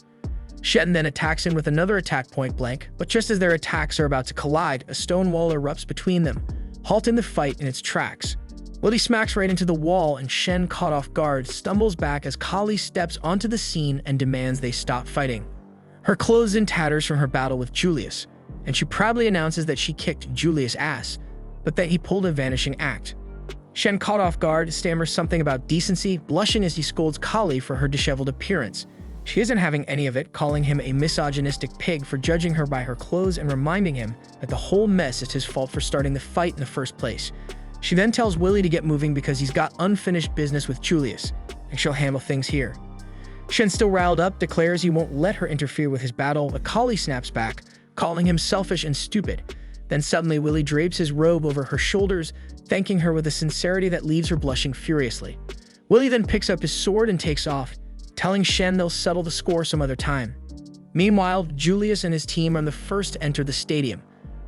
Shen then attacks him with another attack point blank, but just as their attacks are about to collide, a stone wall erupts between them, halting the fight in its tracks. Willy smacks right into the wall, and Shen, caught off guard, stumbles back as Kali steps onto the scene and demands they stop fighting. Her clothes in tatters from her battle with Julius, and she proudly announces that she kicked Julius' ass, but that he pulled a vanishing act. Shen, caught off guard, stammers something about decency, blushing as he scolds Kali for her disheveled appearance. She isn't having any of it, calling him a misogynistic pig for judging her by her clothes and reminding him that the whole mess is his fault for starting the fight in the first place. She then tells Willy to get moving because he's got unfinished business with Julius, and she'll handle things here. Shen, still riled up, declares he won't let her interfere with his battle, but Kali snaps back, calling him selfish and stupid. Then suddenly, Willy drapes his robe over her shoulders, thanking her with a sincerity that leaves her blushing furiously. Willy then picks up his sword and takes off, telling Shen they'll settle the score some other time. Meanwhile, Julius and his team are the first to enter the stadium.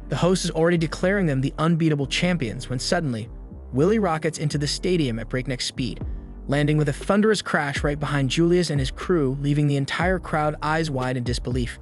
The host is already declaring them the unbeatable champions when suddenly, Willy rockets into the stadium at breakneck speed. landing with a thunderous crash right behind Julius and his crew, leaving the entire crowd eyes wide in disbelief.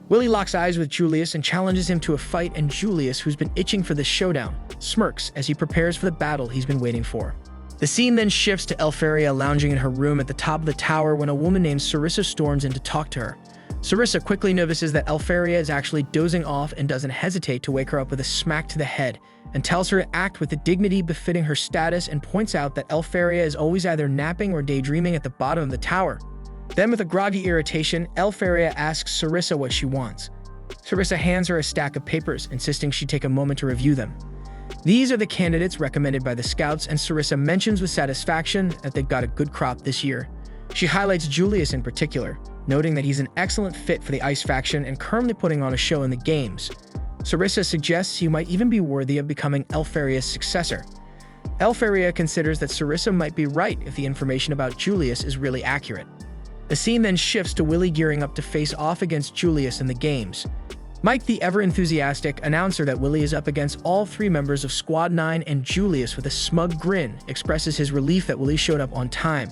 Willie locks eyes with Julius and challenges him to a fight, and Julius, who's been itching for this showdown, smirks as he prepares for the battle he's been waiting for. The scene then shifts to Elfaria lounging in her room at the top of the tower when a woman named Sarissa storms in to talk to her. Sarissa quickly notices that Elfaria is actually dozing off and doesn't hesitate to wake her up with a smack to the head, and tells her to act with the dignity befitting her status, and points out that Elfaria is always either napping or daydreaming at the bottom of the tower. Then, with a groggy irritation, Elfaria asks Sarissa what she wants. Sarissa hands her a stack of papers, insisting she take a moment to review them. These are the candidates recommended by the scouts, and Sarissa mentions with satisfaction that they've got a good crop this year. She highlights Julius in particular, noting that he's an excellent fit for the Ice faction and currently putting on a show in the games. Sarissa suggests he might even be worthy of becoming Elfaria's successor. Elfaria considers that Sarissa might be right if the information about Julius is really accurate. The scene then shifts to Willie gearing up to face off against Julius in the games. Mike, the ever-enthusiastic announcer that Willie is up against all three members of Squad 9, and Julius, with a smug grin, expresses his relief that Willie showed up on time.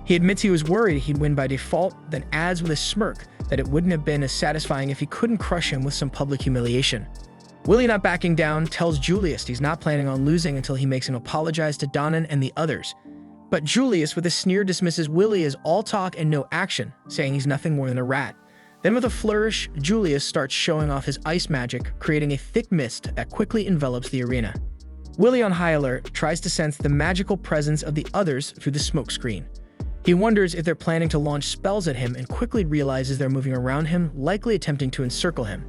He admits he was worried he'd win by default, then adds with a smirk that it wouldn't have been as satisfying if he couldn't crush him with some public humiliation. Willie, not backing down, tells Julius he's not planning on losing until he makes him apologize to Donnan and the others. But Julius, with a sneer, dismisses Willie as all talk and no action, saying he's nothing more than a rat. Then, with a flourish, Julius starts showing off his ice magic, creating a thick mist that quickly envelops the arena. Willie, on high alert, tries to sense the magical presence of the others through the smokescreen. He wonders if they're planning to launch spells at him and quickly realizes they're moving around him, likely attempting to encircle him.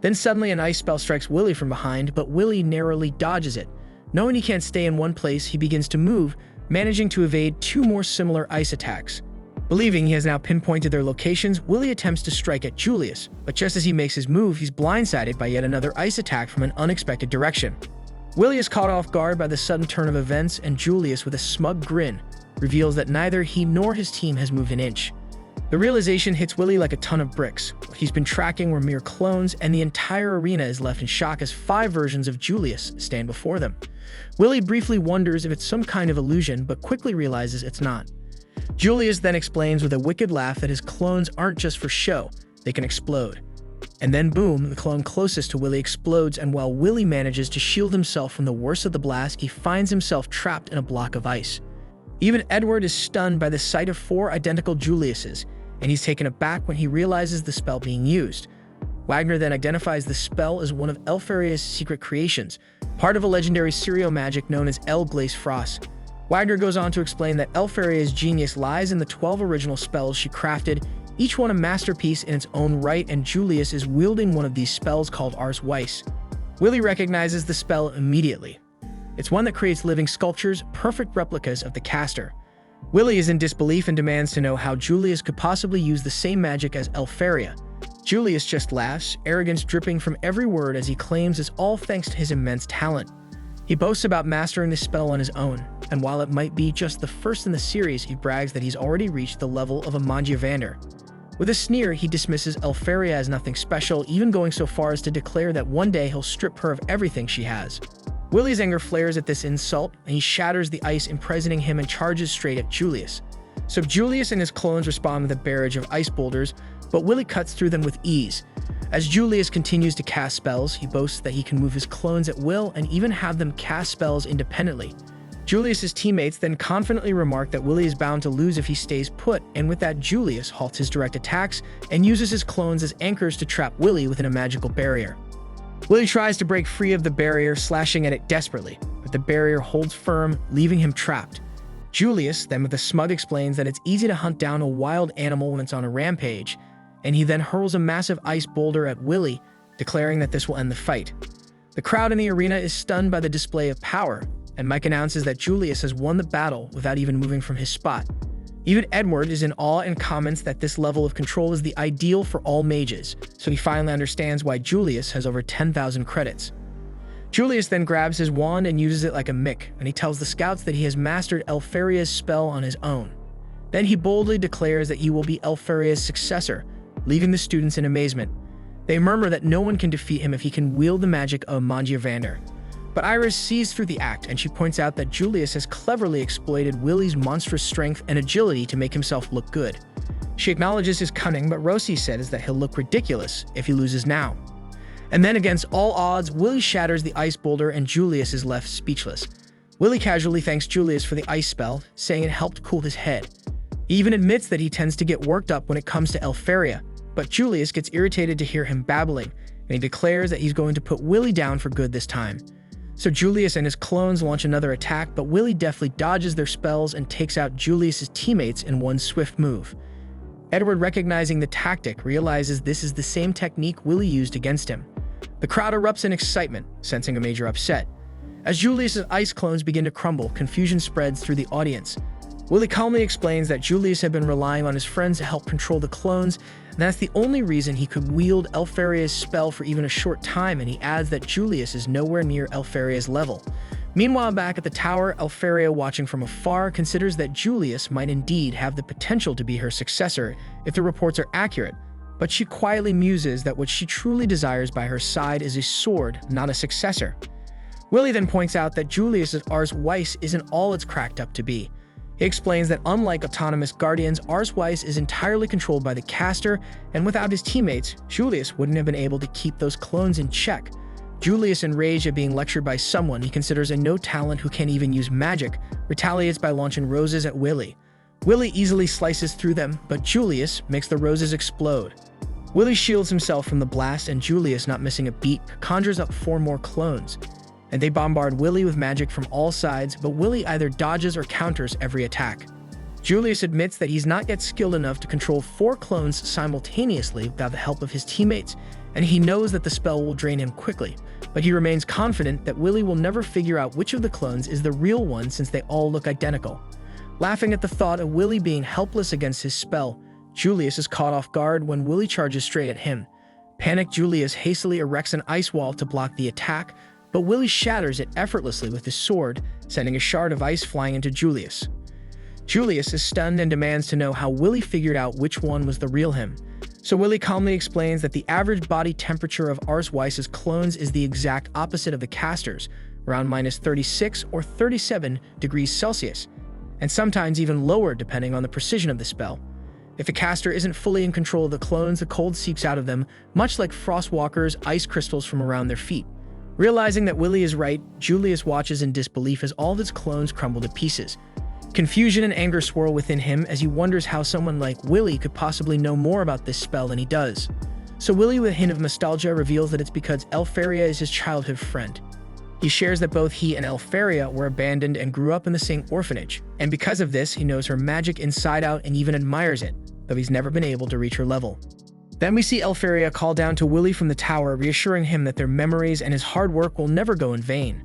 Then suddenly an ice spell strikes Willie from behind, but Willie narrowly dodges it. Knowing he can't stay in one place, he begins to move, managing to evade two more similar ice attacks. Believing he has now pinpointed their locations, Willie attempts to strike at Julius, but just as he makes his move, he's blindsided by yet another ice attack from an unexpected direction. Willie is caught off guard by the sudden turn of events, and Julius, with a smug grin, reveals that neither he nor his team has moved an inch. The realization hits Willie like a ton of bricks. What he's been tracking were mere clones, and the entire arena is left in shock as 5 versions of Julius stand before them. Willie briefly wonders if it's some kind of illusion, but quickly realizes it's not. Julius then explains with a wicked laugh that his clones aren't just for show, they can explode. And then boom, the clone closest to Willie explodes, and while Willie manages to shield himself from the worst of the blast, he finds himself trapped in a block of ice. Even Edward is stunned by the sight of 4 identical Juliuses, and he's taken aback when he realizes the spell being used. Wagner then identifies the spell as one of Elfaria's secret creations, part of a legendary serial magic known as El Glace Frost. Wagner goes on to explain that Elfaria's genius lies in the 12 original spells she crafted, each one a masterpiece in its own right, and Julius is wielding one of these spells called Ars Weiss. Willie recognizes the spell immediately. It's one that creates living sculptures, perfect replicas of the caster. Willie is in disbelief and demands to know how Julius could possibly use the same magic as Elfaria. Julius just laughs, arrogance dripping from every word as he claims it's all thanks to his immense talent. He boasts about mastering the spell on his own, and while it might be just the first in the series, he brags that he's already reached the level of a Mangiavander. With a sneer, he dismisses Elfaria as nothing special, even going so far as to declare that one day he'll strip her of everything she has. Willie's anger flares at this insult, and he shatters the ice, imprisoning him, and charges straight at Julius. So Julius and his clones respond with a barrage of ice boulders, but Willie cuts through them with ease. As Julius continues to cast spells, he boasts that he can move his clones at will and even have them cast spells independently. Julius's teammates then confidently remark that Willie is bound to lose if he stays put, and with that, Julius halts his direct attacks and uses his clones as anchors to trap Willie within a magical barrier. Willie tries to break free of the barrier, slashing at it desperately, but the barrier holds firm, leaving him trapped. Julius then with a smug explains that it's easy to hunt down a wild animal when it's on a rampage, and he then hurls a massive ice boulder at Willie, declaring that this will end the fight. The crowd in the arena is stunned by the display of power, and Mike announces that Julius has won the battle without even moving from his spot. Even Edward is in awe and comments that this level of control is the ideal for all mages, so he finally understands why Julius has over 10,000 credits. Julius then grabs his wand and uses it like a Mick, and he tells the scouts that he has mastered Elfaria's spell on his own. Then he boldly declares that he will be Elfaria's successor, leaving the students in amazement. They murmur that no one can defeat him if he can wield the magic of Mangiavander. But Iris sees through the act, and she points out that Julius has cleverly exploited Willie's monstrous strength and agility to make himself look good. She acknowledges his cunning, but Rosie says that he'll look ridiculous if he loses now. And then, against all odds, Willie shatters the ice boulder and Julius is left speechless. Willie casually thanks Julius for the ice spell, saying it helped cool his head. He even admits that he tends to get worked up when it comes to Elferia, but Julius gets irritated to hear him babbling, and he declares that he's going to put Willie down for good this time. So Julius and his clones launch another attack, but Willie deftly dodges their spells and takes out Julius's teammates in one swift move. Edward, recognizing the tactic, realizes this is the same technique Willie used against him. The crowd erupts in excitement, sensing a major upset. As Julius's ice clones begin to crumble, confusion spreads through the audience. Willie calmly explains that Julius had been relying on his friends to help control the clones, and that's the only reason he could wield Elfaria's spell for even a short time, and he adds that Julius is nowhere near Elfaria's level. Meanwhile, back at the tower, Elfaria, watching from afar, considers that Julius might indeed have the potential to be her successor if the reports are accurate, but she quietly muses that what she truly desires by her side is a sword, not a successor. Willie then points out that Julius's Ars Weiss isn't all it's cracked up to be. He explains that unlike autonomous guardians, Ars Weiss is entirely controlled by the caster, and without his teammates, Julius wouldn't have been able to keep those clones in check. Julius, enraged at being lectured by someone he considers a no-talent who can't even use magic, retaliates by launching roses at Willie. Willie easily slices through them, but Julius makes the roses explode. Willie shields himself from the blast, and Julius, not missing a beat, conjures up 4 more clones. And they bombard Willie with magic from all sides, but Willie either dodges or counters every attack. Julius admits that he's not yet skilled enough to control 4 clones simultaneously without the help of his teammates, and he knows that the spell will drain him quickly, but he remains confident that Willie will never figure out which of the clones is the real one since they all look identical. Laughing at the thought of Willie being helpless against his spell, Julius is caught off guard when Willie charges straight at him. Panicked, Julius hastily erects an ice wall to block the attack, but Willie shatters it effortlessly with his sword, sending a shard of ice flying into Julius. Julius is stunned and demands to know how Willie figured out which one was the real him. So Willie calmly explains that the average body temperature of Ars Weiss's clones is the exact opposite of the caster's, around -36 or 37 degrees Celsius, and sometimes even lower depending on the precision of the spell. If the caster isn't fully in control of the clones, the cold seeps out of them, much like Frostwalker's ice crystals from around their feet. Realizing that Willie is right, Julius watches in disbelief as all of his clones crumble to pieces. Confusion and anger swirl within him as he wonders how someone like Willie could possibly know more about this spell than he does. So Willie, with a hint of nostalgia, reveals that it's because Elfaria is his childhood friend. He shares that both he and Elfaria were abandoned and grew up in the same orphanage, and because of this, he knows her magic inside out and even admires it, though he's never been able to reach her level. Then we see Elfaria call down to Willie from the tower, reassuring him that their memories and his hard work will never go in vain.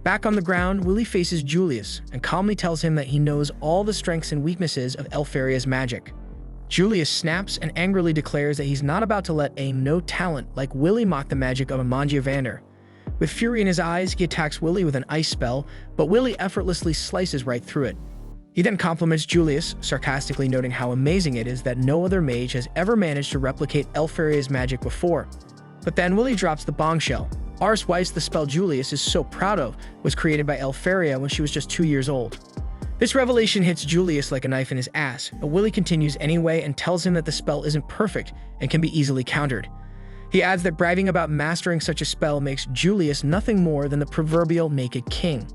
Back on the ground, Willie faces Julius and calmly tells him that he knows all the strengths and weaknesses of Elfaria's magic. Julius snaps and angrily declares that he's not about to let a no-talent like Willie mock the magic of Amandia Vander. With fury in his eyes, he attacks Willie with an ice spell, but Willie effortlessly slices right through it. He then compliments Julius, sarcastically noting how amazing it is that no other mage has ever managed to replicate Elfaria's magic before. But then Willie drops the bombshell. Ars Weiss, the spell Julius is so proud of, was created by Elfaria when she was just 2 years old. This revelation hits Julius like a knife in his ass, but Willie continues anyway and tells him that the spell isn't perfect and can be easily countered. He adds that bragging about mastering such a spell makes Julius nothing more than the proverbial naked king.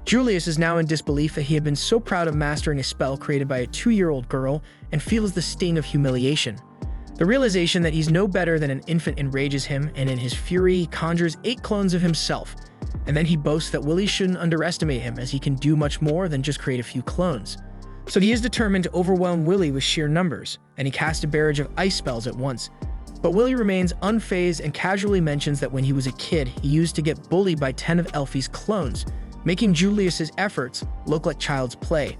Julius is now in disbelief that he had been so proud of mastering a spell created by a 2-year-old girl and feels the sting of humiliation. The realization that he's no better than an infant enrages him, and in his fury, he conjures 8 clones of himself. And then he boasts that Willie shouldn't underestimate him, as he can do much more than just create a few clones. So he is determined to overwhelm Willie with sheer numbers, and he casts a barrage of ice spells at once. But Willie remains unfazed and casually mentions that when he was a kid, he used to get bullied by 10 of Elfie's clones, making Julius's efforts look like child's play.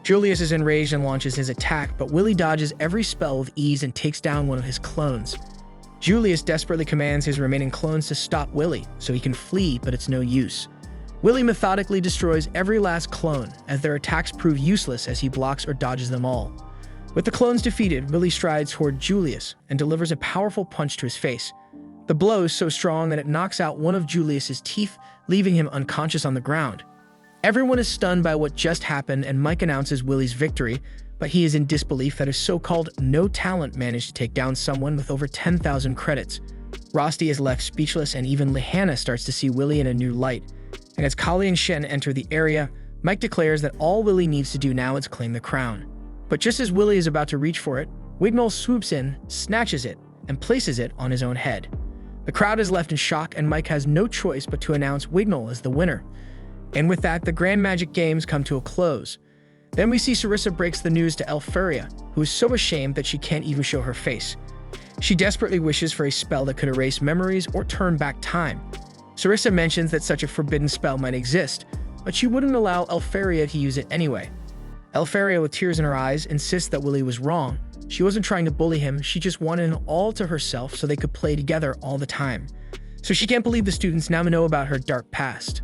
Julius is enraged and launches his attack, but Willie dodges every spell with ease and takes down one of his clones. Julius desperately commands his remaining clones to stop Willie, so he can flee, but it's no use. Willie methodically destroys every last clone, as their attacks prove useless as he blocks or dodges them all. With the clones defeated, Willie strides toward Julius and delivers a powerful punch to his face. The blow is so strong that it knocks out one of Julius's teeth, leaving him unconscious on the ground. Everyone is stunned by what just happened, and Mike announces Willie's victory, but he is in disbelief that his so-called no talent managed to take down someone with over 10,000 credits. Rosti is left speechless, and even Lehana starts to see Willie in a new light. And as Kali and Shen enter the area, Mike declares that all Willie needs to do now is claim the crown. But just as Willie is about to reach for it, Wignall swoops in, snatches it, and places it on his own head. The crowd is left in shock, and Mike has no choice but to announce Wignall as the winner. And with that, the Grand Magic Games come to a close. Then we see Sarissa breaks the news to Elfaria, who is so ashamed that she can't even show her face. She desperately wishes for a spell that could erase memories or turn back time. Sarissa mentions that such a forbidden spell might exist, but she wouldn't allow Elfaria to use it anyway. Elfaria, with tears in her eyes, insists that Willie was wrong. She wasn't trying to bully him, she just wanted him all to herself so they could play together all the time. So she can't believe the students now know about her dark past.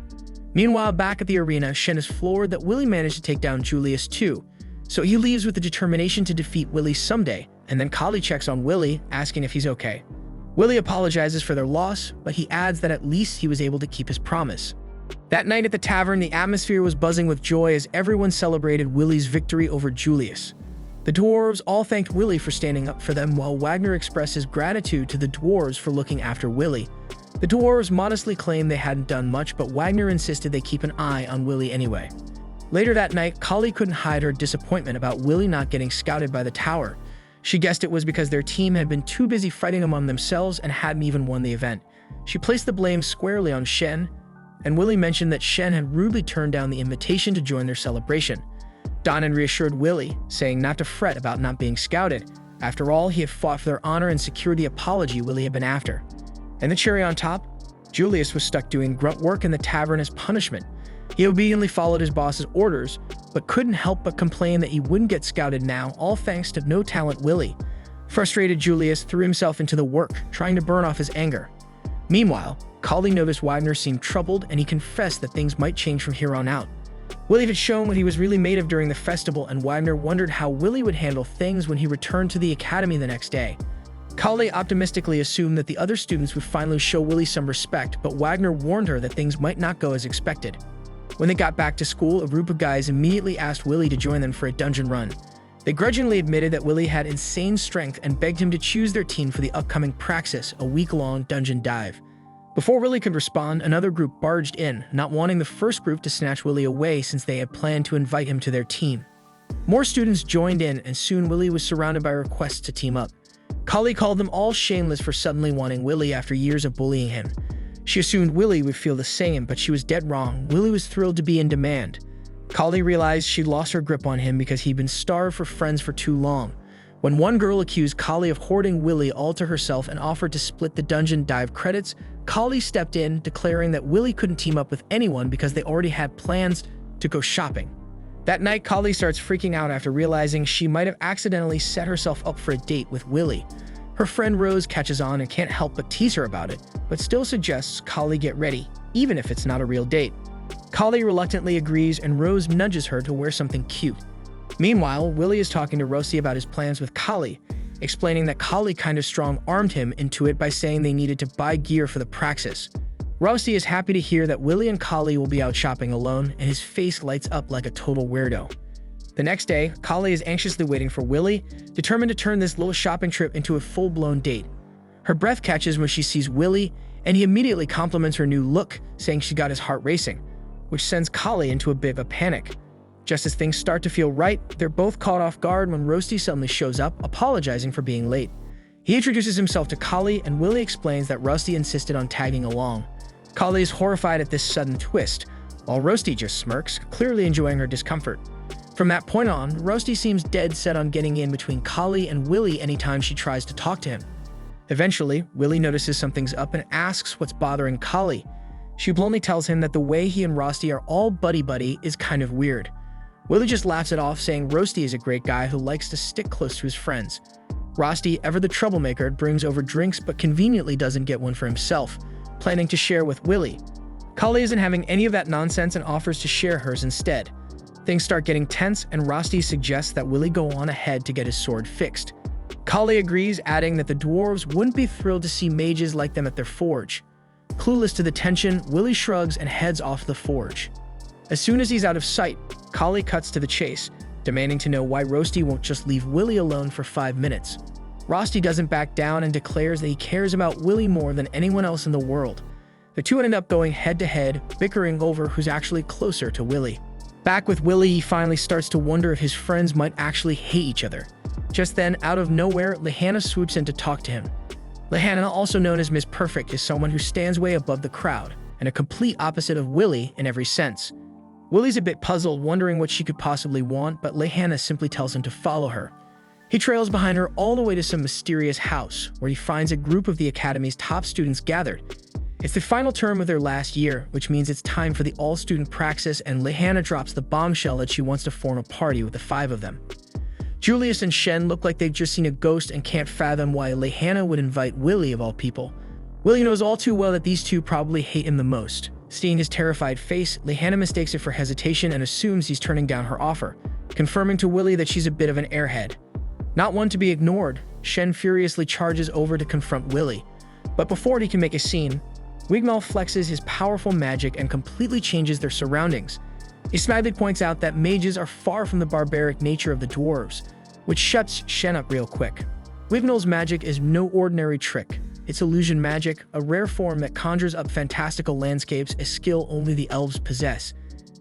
Meanwhile, back at the arena, Shen is floored that Willie managed to take down Julius too, so he leaves with the determination to defeat Willie someday, and then Kali checks on Willie, asking if he's okay. Willie apologizes for their loss, but he adds that at least he was able to keep his promise. That night at the tavern, the atmosphere was buzzing with joy as everyone celebrated Willie's victory over Julius. The dwarves all thanked Willie for standing up for them, while Wagner expressed his gratitude to the dwarves for looking after Willie. The dwarves modestly claimed they hadn't done much, but Wagner insisted they keep an eye on Willie anyway. Later that night, Kali couldn't hide her disappointment about Willie not getting scouted by the tower. She guessed it was because their team had been too busy fighting among themselves and hadn't even won the event. She placed the blame squarely on Shen, and Willie mentioned that Shen had rudely turned down the invitation to join their celebration. Donan reassured Willie, saying not to fret about not being scouted. After all, he had fought for their honor and secured the apology Willie had been after. And the cherry on top, Julius was stuck doing grunt work in the tavern as punishment. He obediently followed his boss's orders, but couldn't help but complain that he wouldn't get scouted now, all thanks to no-talent Willie. Frustrated, Julius threw himself into the work, trying to burn off his anger. Meanwhile, Kali noticed Wagner seemed troubled, and he confessed that things might change from here on out. Willie had shown what he was really made of during the festival, and Wagner wondered how Willie would handle things when he returned to the academy the next day. Kali optimistically assumed that the other students would finally show Willie some respect, but Wagner warned her that things might not go as expected. When they got back to school, a group of guys immediately asked Willie to join them for a dungeon run. They grudgingly admitted that Willie had insane strength and begged him to choose their team for the upcoming Praxis, a week-long dungeon dive. Before Willie could respond, another group barged in, not wanting the first group to snatch Willie away since they had planned to invite him to their team. More students joined in, and soon Willie was surrounded by requests to team up. Kali called them all shameless for suddenly wanting Willie after years of bullying him. She assumed Willie would feel the same, but she was dead wrong. Willie was thrilled to be in demand. Kali realized she'd lost her grip on him because he'd been starved for friends for too long. When one girl accused Kali of hoarding Willie all to herself and offered to split the dungeon dive credits, Kali stepped in, declaring that Willie couldn't team up with anyone because they already had plans to go shopping. That night, Kali starts freaking out after realizing she might have accidentally set herself up for a date with Willie. Her friend Rose catches on and can't help but tease her about it, but still suggests Kali get ready, even if it's not a real date. Kali reluctantly agrees, and Rose nudges her to wear something cute. Meanwhile, Willie is talking to Rosie about his plans with Kali, explaining that Kali kind of strong-armed him into it by saying they needed to buy gear for the Praxis. Rosie is happy to hear that Willie and Kali will be out shopping alone, and his face lights up like a total weirdo. The next day, Kali is anxiously waiting for Willie, determined to turn this little shopping trip into a full-blown date. Her breath catches when she sees Willie, and he immediately compliments her new look, saying she got his heart racing, which sends Kali into a bit of a panic. Just as things start to feel right, they're both caught off guard when Rosti suddenly shows up, apologizing for being late. He introduces himself to Kali, and Willie explains that Rosti insisted on tagging along. Kali is horrified at this sudden twist, while Rosti just smirks, clearly enjoying her discomfort. From that point on, Rosti seems dead set on getting in between Kali and Willie anytime she tries to talk to him. Eventually, Willie notices something's up and asks what's bothering Kali. She bluntly tells him that the way he and Rosti are all buddy-buddy is kind of weird. Willie just laughs it off, saying Rosti is a great guy who likes to stick close to his friends. Rosti, ever the troublemaker, brings over drinks but conveniently doesn't get one for himself, planning to share with Willie. Kali isn't having any of that nonsense and offers to share hers instead. Things start getting tense, and Rosti suggests that Willie go on ahead to get his sword fixed. Kali agrees, adding that the dwarves wouldn't be thrilled to see mages like them at their forge. Clueless to the tension, Willie shrugs and heads off the forge. As soon as he's out of sight, Kali cuts to the chase, demanding to know why Rosti won't just leave Willie alone for 5 minutes. Rosti doesn't back down and declares that he cares about Willie more than anyone else in the world. The two end up going head-to-head, bickering over who's actually closer to Willie. Back with Willie, he finally starts to wonder if his friends might actually hate each other. Just then, out of nowhere, Lehana swoops in to talk to him. Lehana, also known as Miss Perfect, is someone who stands way above the crowd, and a complete opposite of Willie in every sense. Willie's a bit puzzled, wondering what she could possibly want, but Lehana simply tells him to follow her. He trails behind her all the way to some mysterious house, where he finds a group of the academy's top students gathered. It's the final term of their last year, which means it's time for the all-student praxis, and Lehana drops the bombshell that she wants to form a party with the 5 of them. Julius and Shen look like they've just seen a ghost and can't fathom why Lehana would invite Willie of all people. Willie knows all too well that these two probably hate him the most. Seeing his terrified face, Lehana mistakes it for hesitation and assumes he's turning down her offer, confirming to Willie that she's a bit of an airhead. Not one to be ignored, Shen furiously charges over to confront Willie. But before he can make a scene, Wigmel flexes his powerful magic and completely changes their surroundings. He smilingly points out that mages are far from the barbaric nature of the dwarves, which shuts Shen up real quick. Wigmel's magic is no ordinary trick. It's illusion magic, a rare form that conjures up fantastical landscapes, a skill only the elves possess.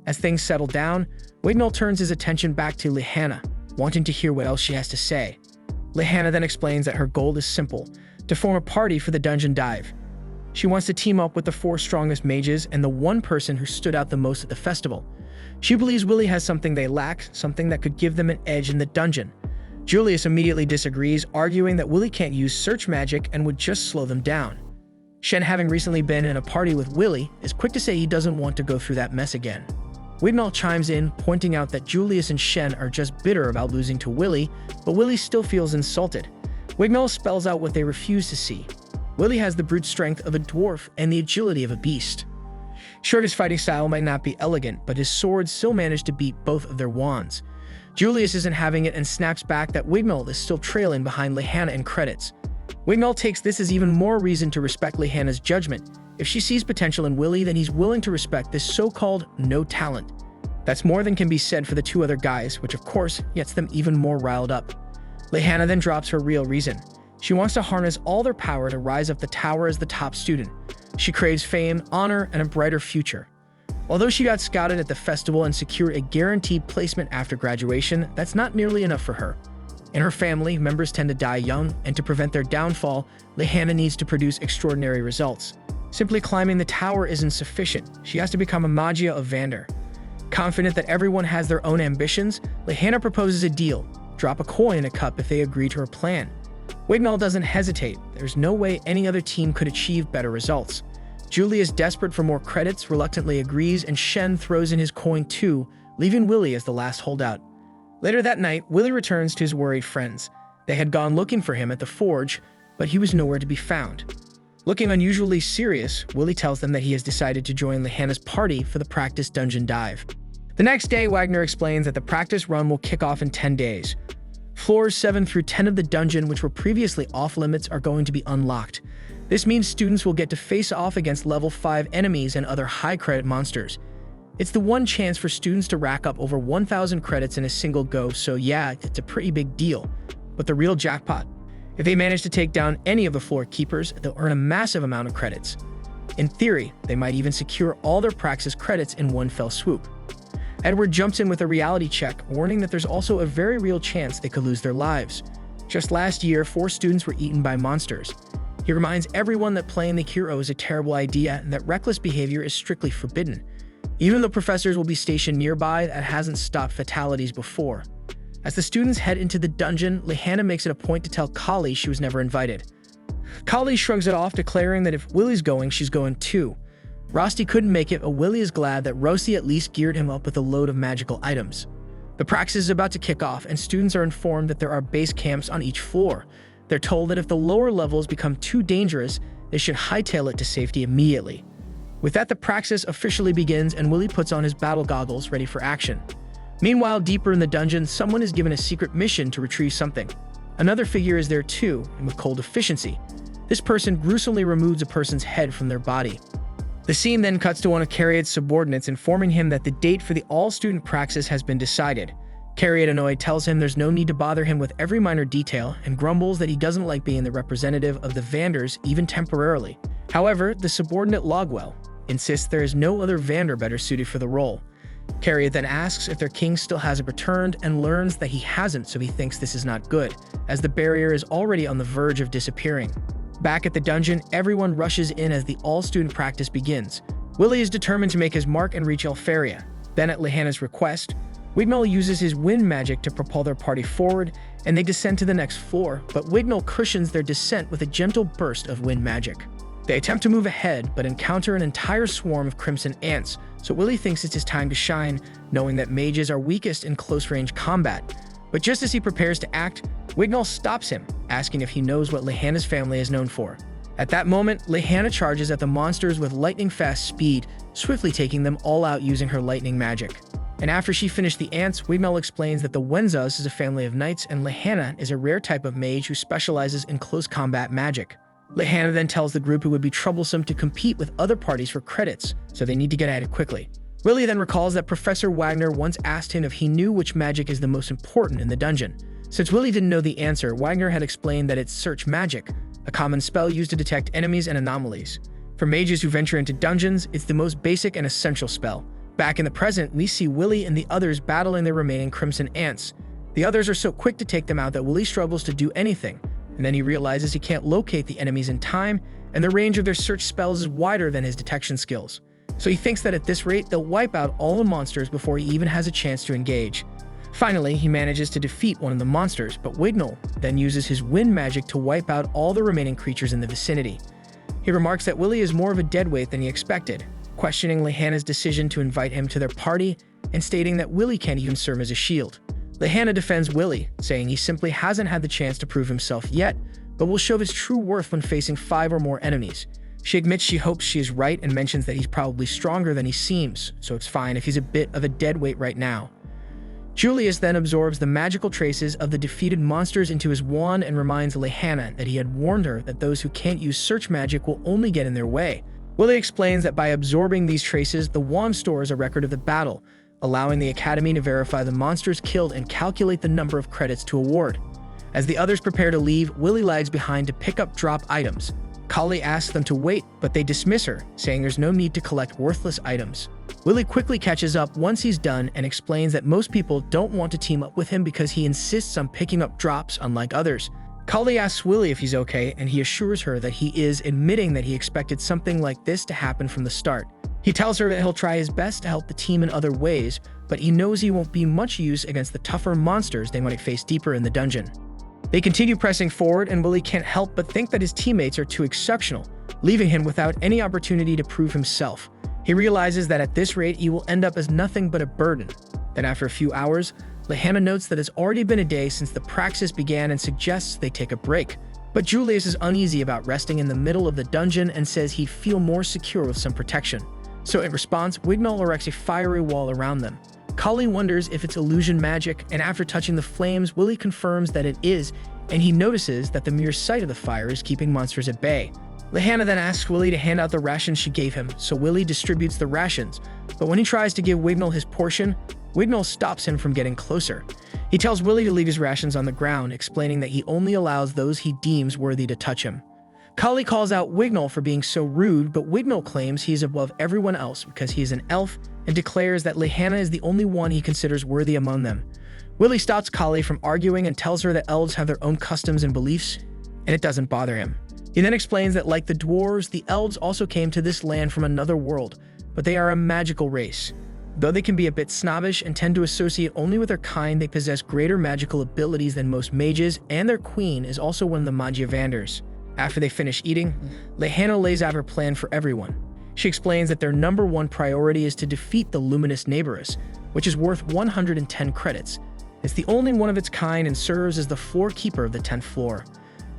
As things settle down, Wigmel turns his attention back to Lehana, wanting to hear what else she has to say. Lehana then explains that her goal is simple, to form a party for the dungeon dive. She wants to team up with the 4 strongest mages and the one person who stood out the most at the festival. She believes Willie has something they lack, something that could give them an edge in the dungeon. Julius immediately disagrees, arguing that Willie can't use search magic and would just slow them down. Shen, having recently been in a party with Willie, is quick to say he doesn't want to go through that mess again. Wigmel chimes in, pointing out that Julius and Shen are just bitter about losing to Willie, but Willie still feels insulted. Wigmel spells out what they refuse to see. Willie has the brute strength of a dwarf and the agility of a beast. Sure, his fighting style might not be elegant, but his swords still manage to beat both of their wands. Julius isn't having it and snaps back that Wigmel is still trailing behind Lehana in credits. Wigmel takes this as even more reason to respect Lehana's judgment. If she sees potential in Willie, then he's willing to respect this so-called no talent. That's more than can be said for the 2 other guys, which of course gets them even more riled up. Lehana then drops her real reason. She wants to harness all their power to rise up the tower as the top student. She craves fame, honor, and a brighter future. Although she got scouted at the festival and secured a guaranteed placement after graduation, that's not nearly enough for her. In her family, members tend to die young, and to prevent their downfall, Lehana needs to produce extraordinary results. Simply climbing the tower isn't sufficient. She has to become a Magia of Vander. Confident that everyone has their own ambitions, Lehana proposes a deal. Drop a coin in a cup if they agree to her plan. Wigmel doesn't hesitate. There's no way any other team could achieve better results. Julius, desperate for more credits, reluctantly agrees, and Shen throws in his coin too, leaving Willie as the last holdout. Later that night, Willie returns to his worried friends. They had gone looking for him at the forge, but he was nowhere to be found. Looking unusually serious, Willie tells them that he has decided to join Lehana's party for the practice dungeon dive. The next day, Wagner explains that the practice run will kick off in 10 days. Floors 7 through 10 of the dungeon, which were previously off-limits, are going to be unlocked. This means students will get to face off against level 5 enemies and other high-credit monsters. It's the one chance for students to rack up over 1,000 credits in a single go, so yeah, it's a pretty big deal. But the real jackpot: if they manage to take down any of the floor keepers, they'll earn a massive amount of credits. In theory, they might even secure all their praxis credits in one fell swoop. Edward jumps in with a reality check, warning that there's also a very real chance they could lose their lives. Just last year, 4 students were eaten by monsters. He reminds everyone that playing the hero is a terrible idea and that reckless behavior is strictly forbidden. Even though professors will be stationed nearby, that hasn't stopped fatalities before. As the students head into the dungeon, Lehana makes it a point to tell Kali she was never invited. Kali shrugs it off, declaring that if Willie's going, she's going too. Rosti couldn't make it, but Willie is glad that Rosti at least geared him up with a load of magical items. The praxis is about to kick off, and students are informed that there are base camps on each floor. They're told that if the lower levels become too dangerous, they should hightail it to safety immediately. With that, the praxis officially begins, and Willie puts on his battle goggles, ready for action. Meanwhile, deeper in the dungeon, someone is given a secret mission to retrieve something. Another figure is there too, and with cold efficiency. This person gruesomely removes a person's head from their body. The scene then cuts to one of Cariat's subordinates informing him that the date for the all-student praxis has been decided. Cariat, annoyed, tells him there's no need to bother him with every minor detail and grumbles that he doesn't like being the representative of the Vanders, even temporarily. However, the subordinate Logwell insists there is no other Vander better suited for the role. Cariat then asks if their king still hasn't returned and learns that he hasn't, so he thinks this is not good, as the barrier is already on the verge of disappearing. Back at the dungeon, everyone rushes in as the all-student practice begins. Willie is determined to make his mark and reach Elfaria. Then, at Lehana's request, Wignall uses his wind magic to propel their party forward, and they descend to the next floor, but Wignall cushions their descent with a gentle burst of wind magic. They attempt to move ahead, but encounter an entire swarm of crimson ants, so Willie thinks it's his time to shine, knowing that mages are weakest in close-range combat. But just as he prepares to act, Wignall stops him, asking if he knows what Lehana's family is known for. At that moment, Lehana charges at the monsters with lightning-fast speed, swiftly taking them all out using her lightning magic. And after she finished the ants, Wignall explains that the Wenzas is a family of knights and Lehana is a rare type of mage who specializes in close combat magic. Lehana then tells the group it would be troublesome to compete with other parties for credits, so they need to get at it quickly. Willie then recalls that Professor Wagner once asked him if he knew which magic is the most important in the dungeon. Since Willie didn't know the answer, Wagner had explained that it's Search Magic, a common spell used to detect enemies and anomalies. For mages who venture into dungeons, it's the most basic and essential spell. Back in the present, we see Willie and the others battling their remaining crimson ants. The others are so quick to take them out that Willie struggles to do anything, and then he realizes he can't locate the enemies in time, and the range of their search spells is wider than his detection skills. So he thinks that at this rate, they'll wipe out all the monsters before he even has a chance to engage. Finally, he manages to defeat one of the monsters, but Wignall then uses his wind magic to wipe out all the remaining creatures in the vicinity. He remarks that Willie is more of a deadweight than he expected, questioning Lehana's decision to invite him to their party and stating that Willie can't even serve as a shield. Lehana defends Willie, saying he simply hasn't had the chance to prove himself yet, but will show his true worth when facing 5 or more enemies. She admits she hopes she is right and mentions that he's probably stronger than he seems, so it's fine if he's a bit of a deadweight right now. Julius then absorbs the magical traces of the defeated monsters into his wand and reminds Lehana that he had warned her that those who can't use search magic will only get in their way. Willie explains that by absorbing these traces, the wand stores a record of the battle, allowing the Academy to verify the monsters killed and calculate the number of credits to award. As the others prepare to leave, Willie lags behind to pick up drop items. Kali asks them to wait, but they dismiss her, saying there's no need to collect worthless items. Willie quickly catches up once he's done and explains that most people don't want to team up with him because he insists on picking up drops unlike others. Kali asks Willie if he's okay, and he assures her that he is, admitting that he expected something like this to happen from the start. He tells her that he'll try his best to help the team in other ways, but he knows he won't be much use against the tougher monsters they might face deeper in the dungeon. They continue pressing forward, and Willie can't help but think that his teammates are too exceptional, leaving him without any opportunity to prove himself. He realizes that at this rate, he will end up as nothing but a burden. Then after a few hours, Lehana notes that it's already been a day since the praxis began and suggests they take a break. But Julius is uneasy about resting in the middle of the dungeon and says he'd feel more secure with some protection. So in response, Wignall erects a fiery wall around them. Kali wonders if it's illusion magic, and after touching the flames, Willie confirms that it is, and he notices that the mere sight of the fire is keeping monsters at bay. Lehana then asks Willie to hand out the rations she gave him, so Willie distributes the rations, but when he tries to give Wignall his portion, Wignall stops him from getting closer. He tells Willie to leave his rations on the ground, explaining that he only allows those he deems worthy to touch him. Kali calls out Wignall for being so rude, but Wignall claims he is above everyone else because he is an elf and declares that Lehana is the only one he considers worthy among them. Willie stops Kali from arguing and tells her that elves have their own customs and beliefs, and it doesn't bother him. He then explains that like the dwarves, the elves also came to this land from another world, but they are a magical race. Though they can be a bit snobbish and tend to associate only with their kind, they possess greater magical abilities than most mages, and their queen is also one of the Magiavanders. After they finish eating, Lehana lays out her plan for everyone. She explains that their number one priority is to defeat the Luminous Neighboress, which is worth 110 credits. It's the only one of its kind and serves as the floor keeper of the 10th floor.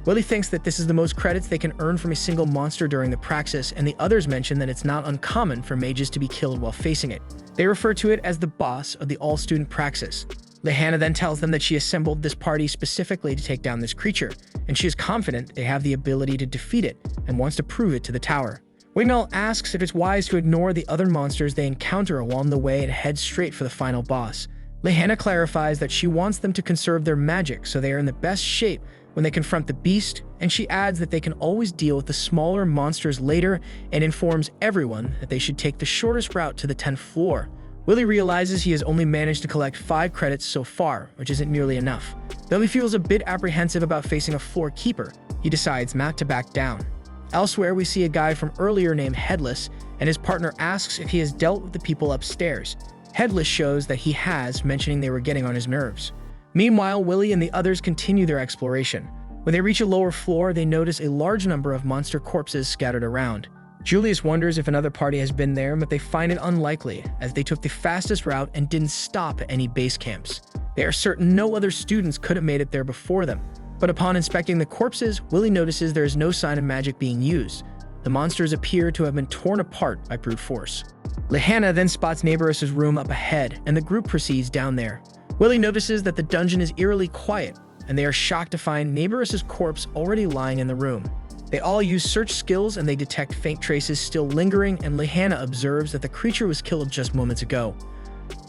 Willie thinks that this is the most credits they can earn from a single monster during the praxis, and the others mention that it's not uncommon for mages to be killed while facing it. They refer to it as the boss of the all-student praxis. Lehana then tells them that she assembled this party specifically to take down this creature, and she is confident they have the ability to defeat it and wants to prove it to the tower. Wignall asks if it's wise to ignore the other monsters they encounter along the way and head straight for the final boss. Lehana clarifies that she wants them to conserve their magic so they are in the best shape when they confront the beast, and she adds that they can always deal with the smaller monsters later and informs everyone that they should take the shortest route to the 10th floor. Willie realizes he has only managed to collect 5 credits so far, which isn't nearly enough. Though he feels a bit apprehensive about facing a floor keeper, he decides not to back down. Elsewhere, we see a guy from earlier named Headless, and his partner asks if he has dealt with the people upstairs. Headless shows that he has, mentioning they were getting on his nerves. Meanwhile, Willie and the others continue their exploration. When they reach a lower floor, they notice a large number of monster corpses scattered around. Julius wonders if another party has been there, but they find it unlikely, as they took the fastest route and didn't stop at any base camps. They are certain no other students could have made it there before them. But upon inspecting the corpses, Willie notices there is no sign of magic being used. The monsters appear to have been torn apart by brute force. Lehana then spots Neighborus's room up ahead, and the group proceeds down there. Willie notices that the dungeon is eerily quiet, and they are shocked to find Neighborus's corpse already lying in the room. They all use search skills, and they detect faint traces still lingering, and Lehana observes that the creature was killed just moments ago.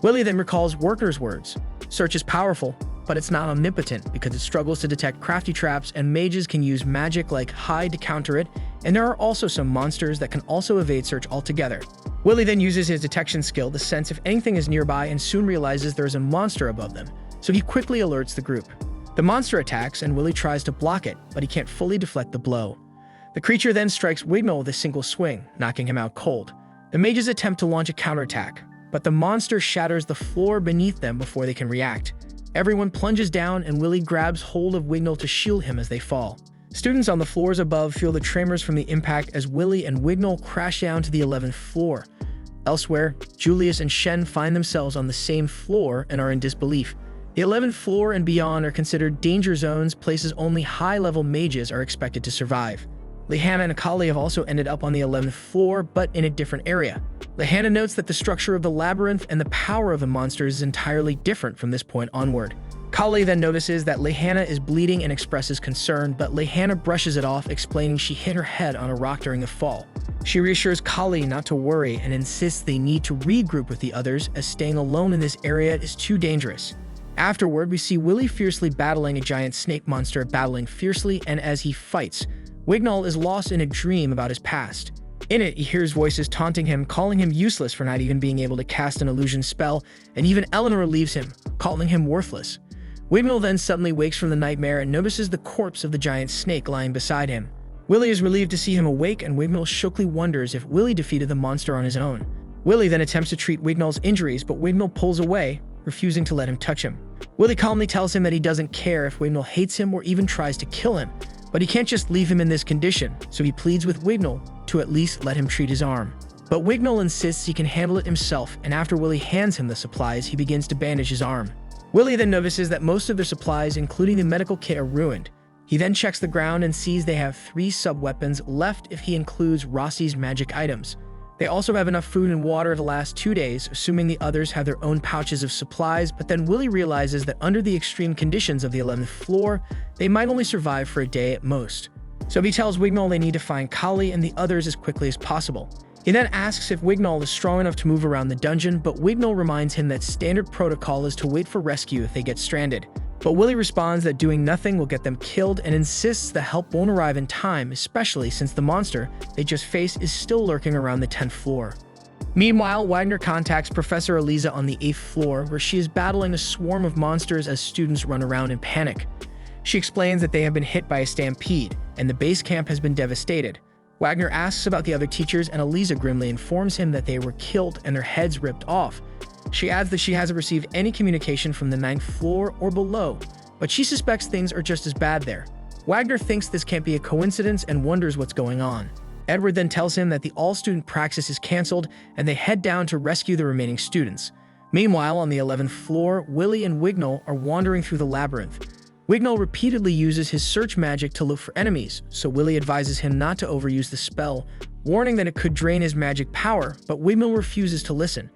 Willie then recalls Worker's words. Search is powerful, but it's not omnipotent because it struggles to detect crafty traps, and mages can use magic like hide to counter it, and there are also some monsters that can also evade search altogether. Willie then uses his detection skill to sense if anything is nearby and soon realizes there is a monster above them, so he quickly alerts the group. The monster attacks, and Willie tries to block it, but he can't fully deflect the blow. The creature then strikes Wignall with a single swing, knocking him out cold. The mages attempt to launch a counterattack, but the monster shatters the floor beneath them before they can react. Everyone plunges down, and Willie grabs hold of Wignall to shield him as they fall. Students on the floors above feel the tremors from the impact as Willie and Wignall crash down to the 11th floor. Elsewhere, Julius and Shen find themselves on the same floor and are in disbelief. The 11th floor and beyond are considered danger zones, places only high-level mages are expected to survive. Lehana and Akali have also ended up on the 11th floor, but in a different area. Lehana notes that the structure of the labyrinth and the power of the monsters is entirely different from this point onward. Kali then notices that Lehana is bleeding and expresses concern, but Lehana brushes it off, explaining she hit her head on a rock during the fall. She reassures Kali not to worry and insists they need to regroup with the others, as staying alone in this area is too dangerous. Afterward, we see Willie fiercely battling a giant snake monster, battling fiercely, and as he fights, Wignall is lost in a dream about his past. In it, he hears voices taunting him, calling him useless for not even being able to cast an illusion spell, and even Eleanor leaves him, calling him worthless. Wignall then suddenly wakes from the nightmare and notices the corpse of the giant snake lying beside him. Willie is relieved to see him awake, and Wignall shockingly wonders if Willie defeated the monster on his own. Willie then attempts to treat Wignall's injuries, but Wignall pulls away, refusing to let him touch him. Willie calmly tells him that he doesn't care if Wignall hates him or even tries to kill him, but he can't just leave him in this condition, so he pleads with Wignall to at least let him treat his arm. But Wignall insists he can handle it himself, and after Willie hands him the supplies, he begins to bandage his arm. Willie then notices that most of their supplies, including the medical kit, are ruined. He then checks the ground and sees they have 3 sub-weapons left if he includes Rossi's magic items. They also have enough food and water to last 2 days, assuming the others have their own pouches of supplies, but then Willie realizes that under the extreme conditions of the 11th floor, they might only survive for a day at most. So he tells Wignall they need to find Kali and the others as quickly as possible. He then asks if Wignall is strong enough to move around the dungeon, but Wignall reminds him that standard protocol is to wait for rescue if they get stranded. But Willie responds that doing nothing will get them killed and insists the help won't arrive in time, especially since the monster they just faced is still lurking around the 10th floor. Meanwhile, Wagner contacts Professor Eliza on the 8th floor, where she is battling a swarm of monsters as students run around in panic. She explains that they have been hit by a stampede, and the base camp has been devastated. Wagner asks about the other teachers, and Eliza grimly informs him that they were killed and their heads ripped off. She adds that she hasn't received any communication from the 9th floor or below, but she suspects things are just as bad there. Wagner thinks this can't be a coincidence and wonders what's going on. Edward then tells him that the all-student praxis is cancelled, and they head down to rescue the remaining students. Meanwhile, on the 11th floor, Willie and Wignall are wandering through the labyrinth. Wignall repeatedly uses his search magic to look for enemies, so Willie advises him not to overuse the spell, warning that it could drain his magic power, but Wignall refuses to listen.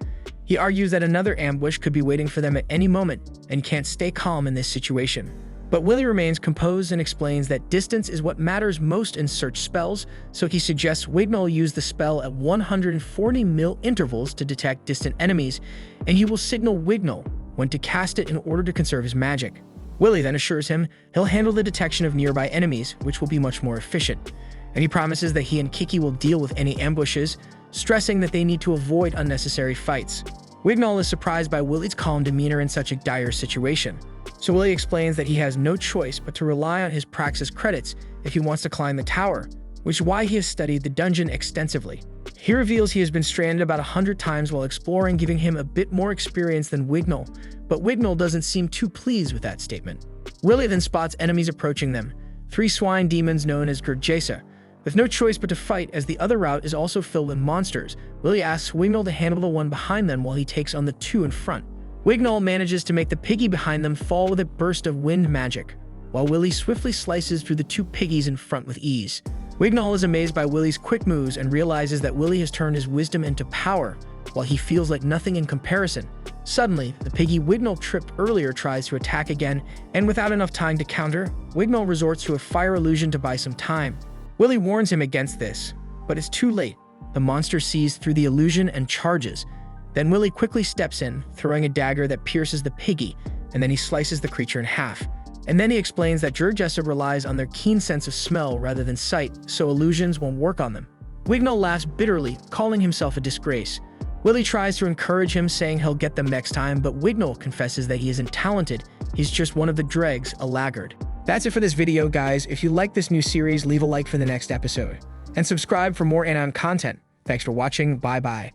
He argues that another ambush could be waiting for them at any moment and can't stay calm in this situation. But Willie remains composed and explains that distance is what matters most in search spells, so he suggests Wignall use the spell at 140 mil intervals to detect distant enemies, and he will signal Wignall when to cast it in order to conserve his magic. Willie then assures him he'll handle the detection of nearby enemies, which will be much more efficient. And he promises that he and Kiki will deal with any ambushes, stressing that they need to avoid unnecessary fights. Wignall is surprised by Willie's calm demeanor in such a dire situation. So Willie explains that he has no choice but to rely on his praxis credits if he wants to climb the tower, which is why he has studied the dungeon extensively. He reveals he has been stranded about 100 times while exploring, giving him a bit more experience than Wignall, but Wignall doesn't seem too pleased with that statement. Willie then spots enemies approaching them, 3 swine demons known as Gurjesa. With no choice but to fight, as the other route is also filled with monsters, Willie asks Wignall to handle the one behind them while he takes on the 2 in front. Wignall manages to make the piggy behind them fall with a burst of wind magic, while Willie swiftly slices through the 2 piggies in front with ease. Wignall is amazed by Willie's quick moves and realizes that Willie has turned his wisdom into power, while he feels like nothing in comparison. Suddenly, the piggy Wignall tripped earlier tries to attack again, and without enough time to counter, Wignall resorts to a fire illusion to buy some time. Willie warns him against this, but it's too late. The monster sees through the illusion and charges. Then Willie quickly steps in, throwing a dagger that pierces the piggy, and then he slices the creature in half. And then he explains that Gurjesa relies on their keen sense of smell rather than sight, so illusions won't work on them. Wignall laughs bitterly, calling himself a disgrace. Willie tries to encourage him, saying he'll get them next time, but Wignall confesses that he isn't talented. He's just one of the dregs, a laggard. That's it for this video, guys. If you like this new series, leave a like for the next episode. And subscribe for more Anon content. Thanks for watching. Bye-bye.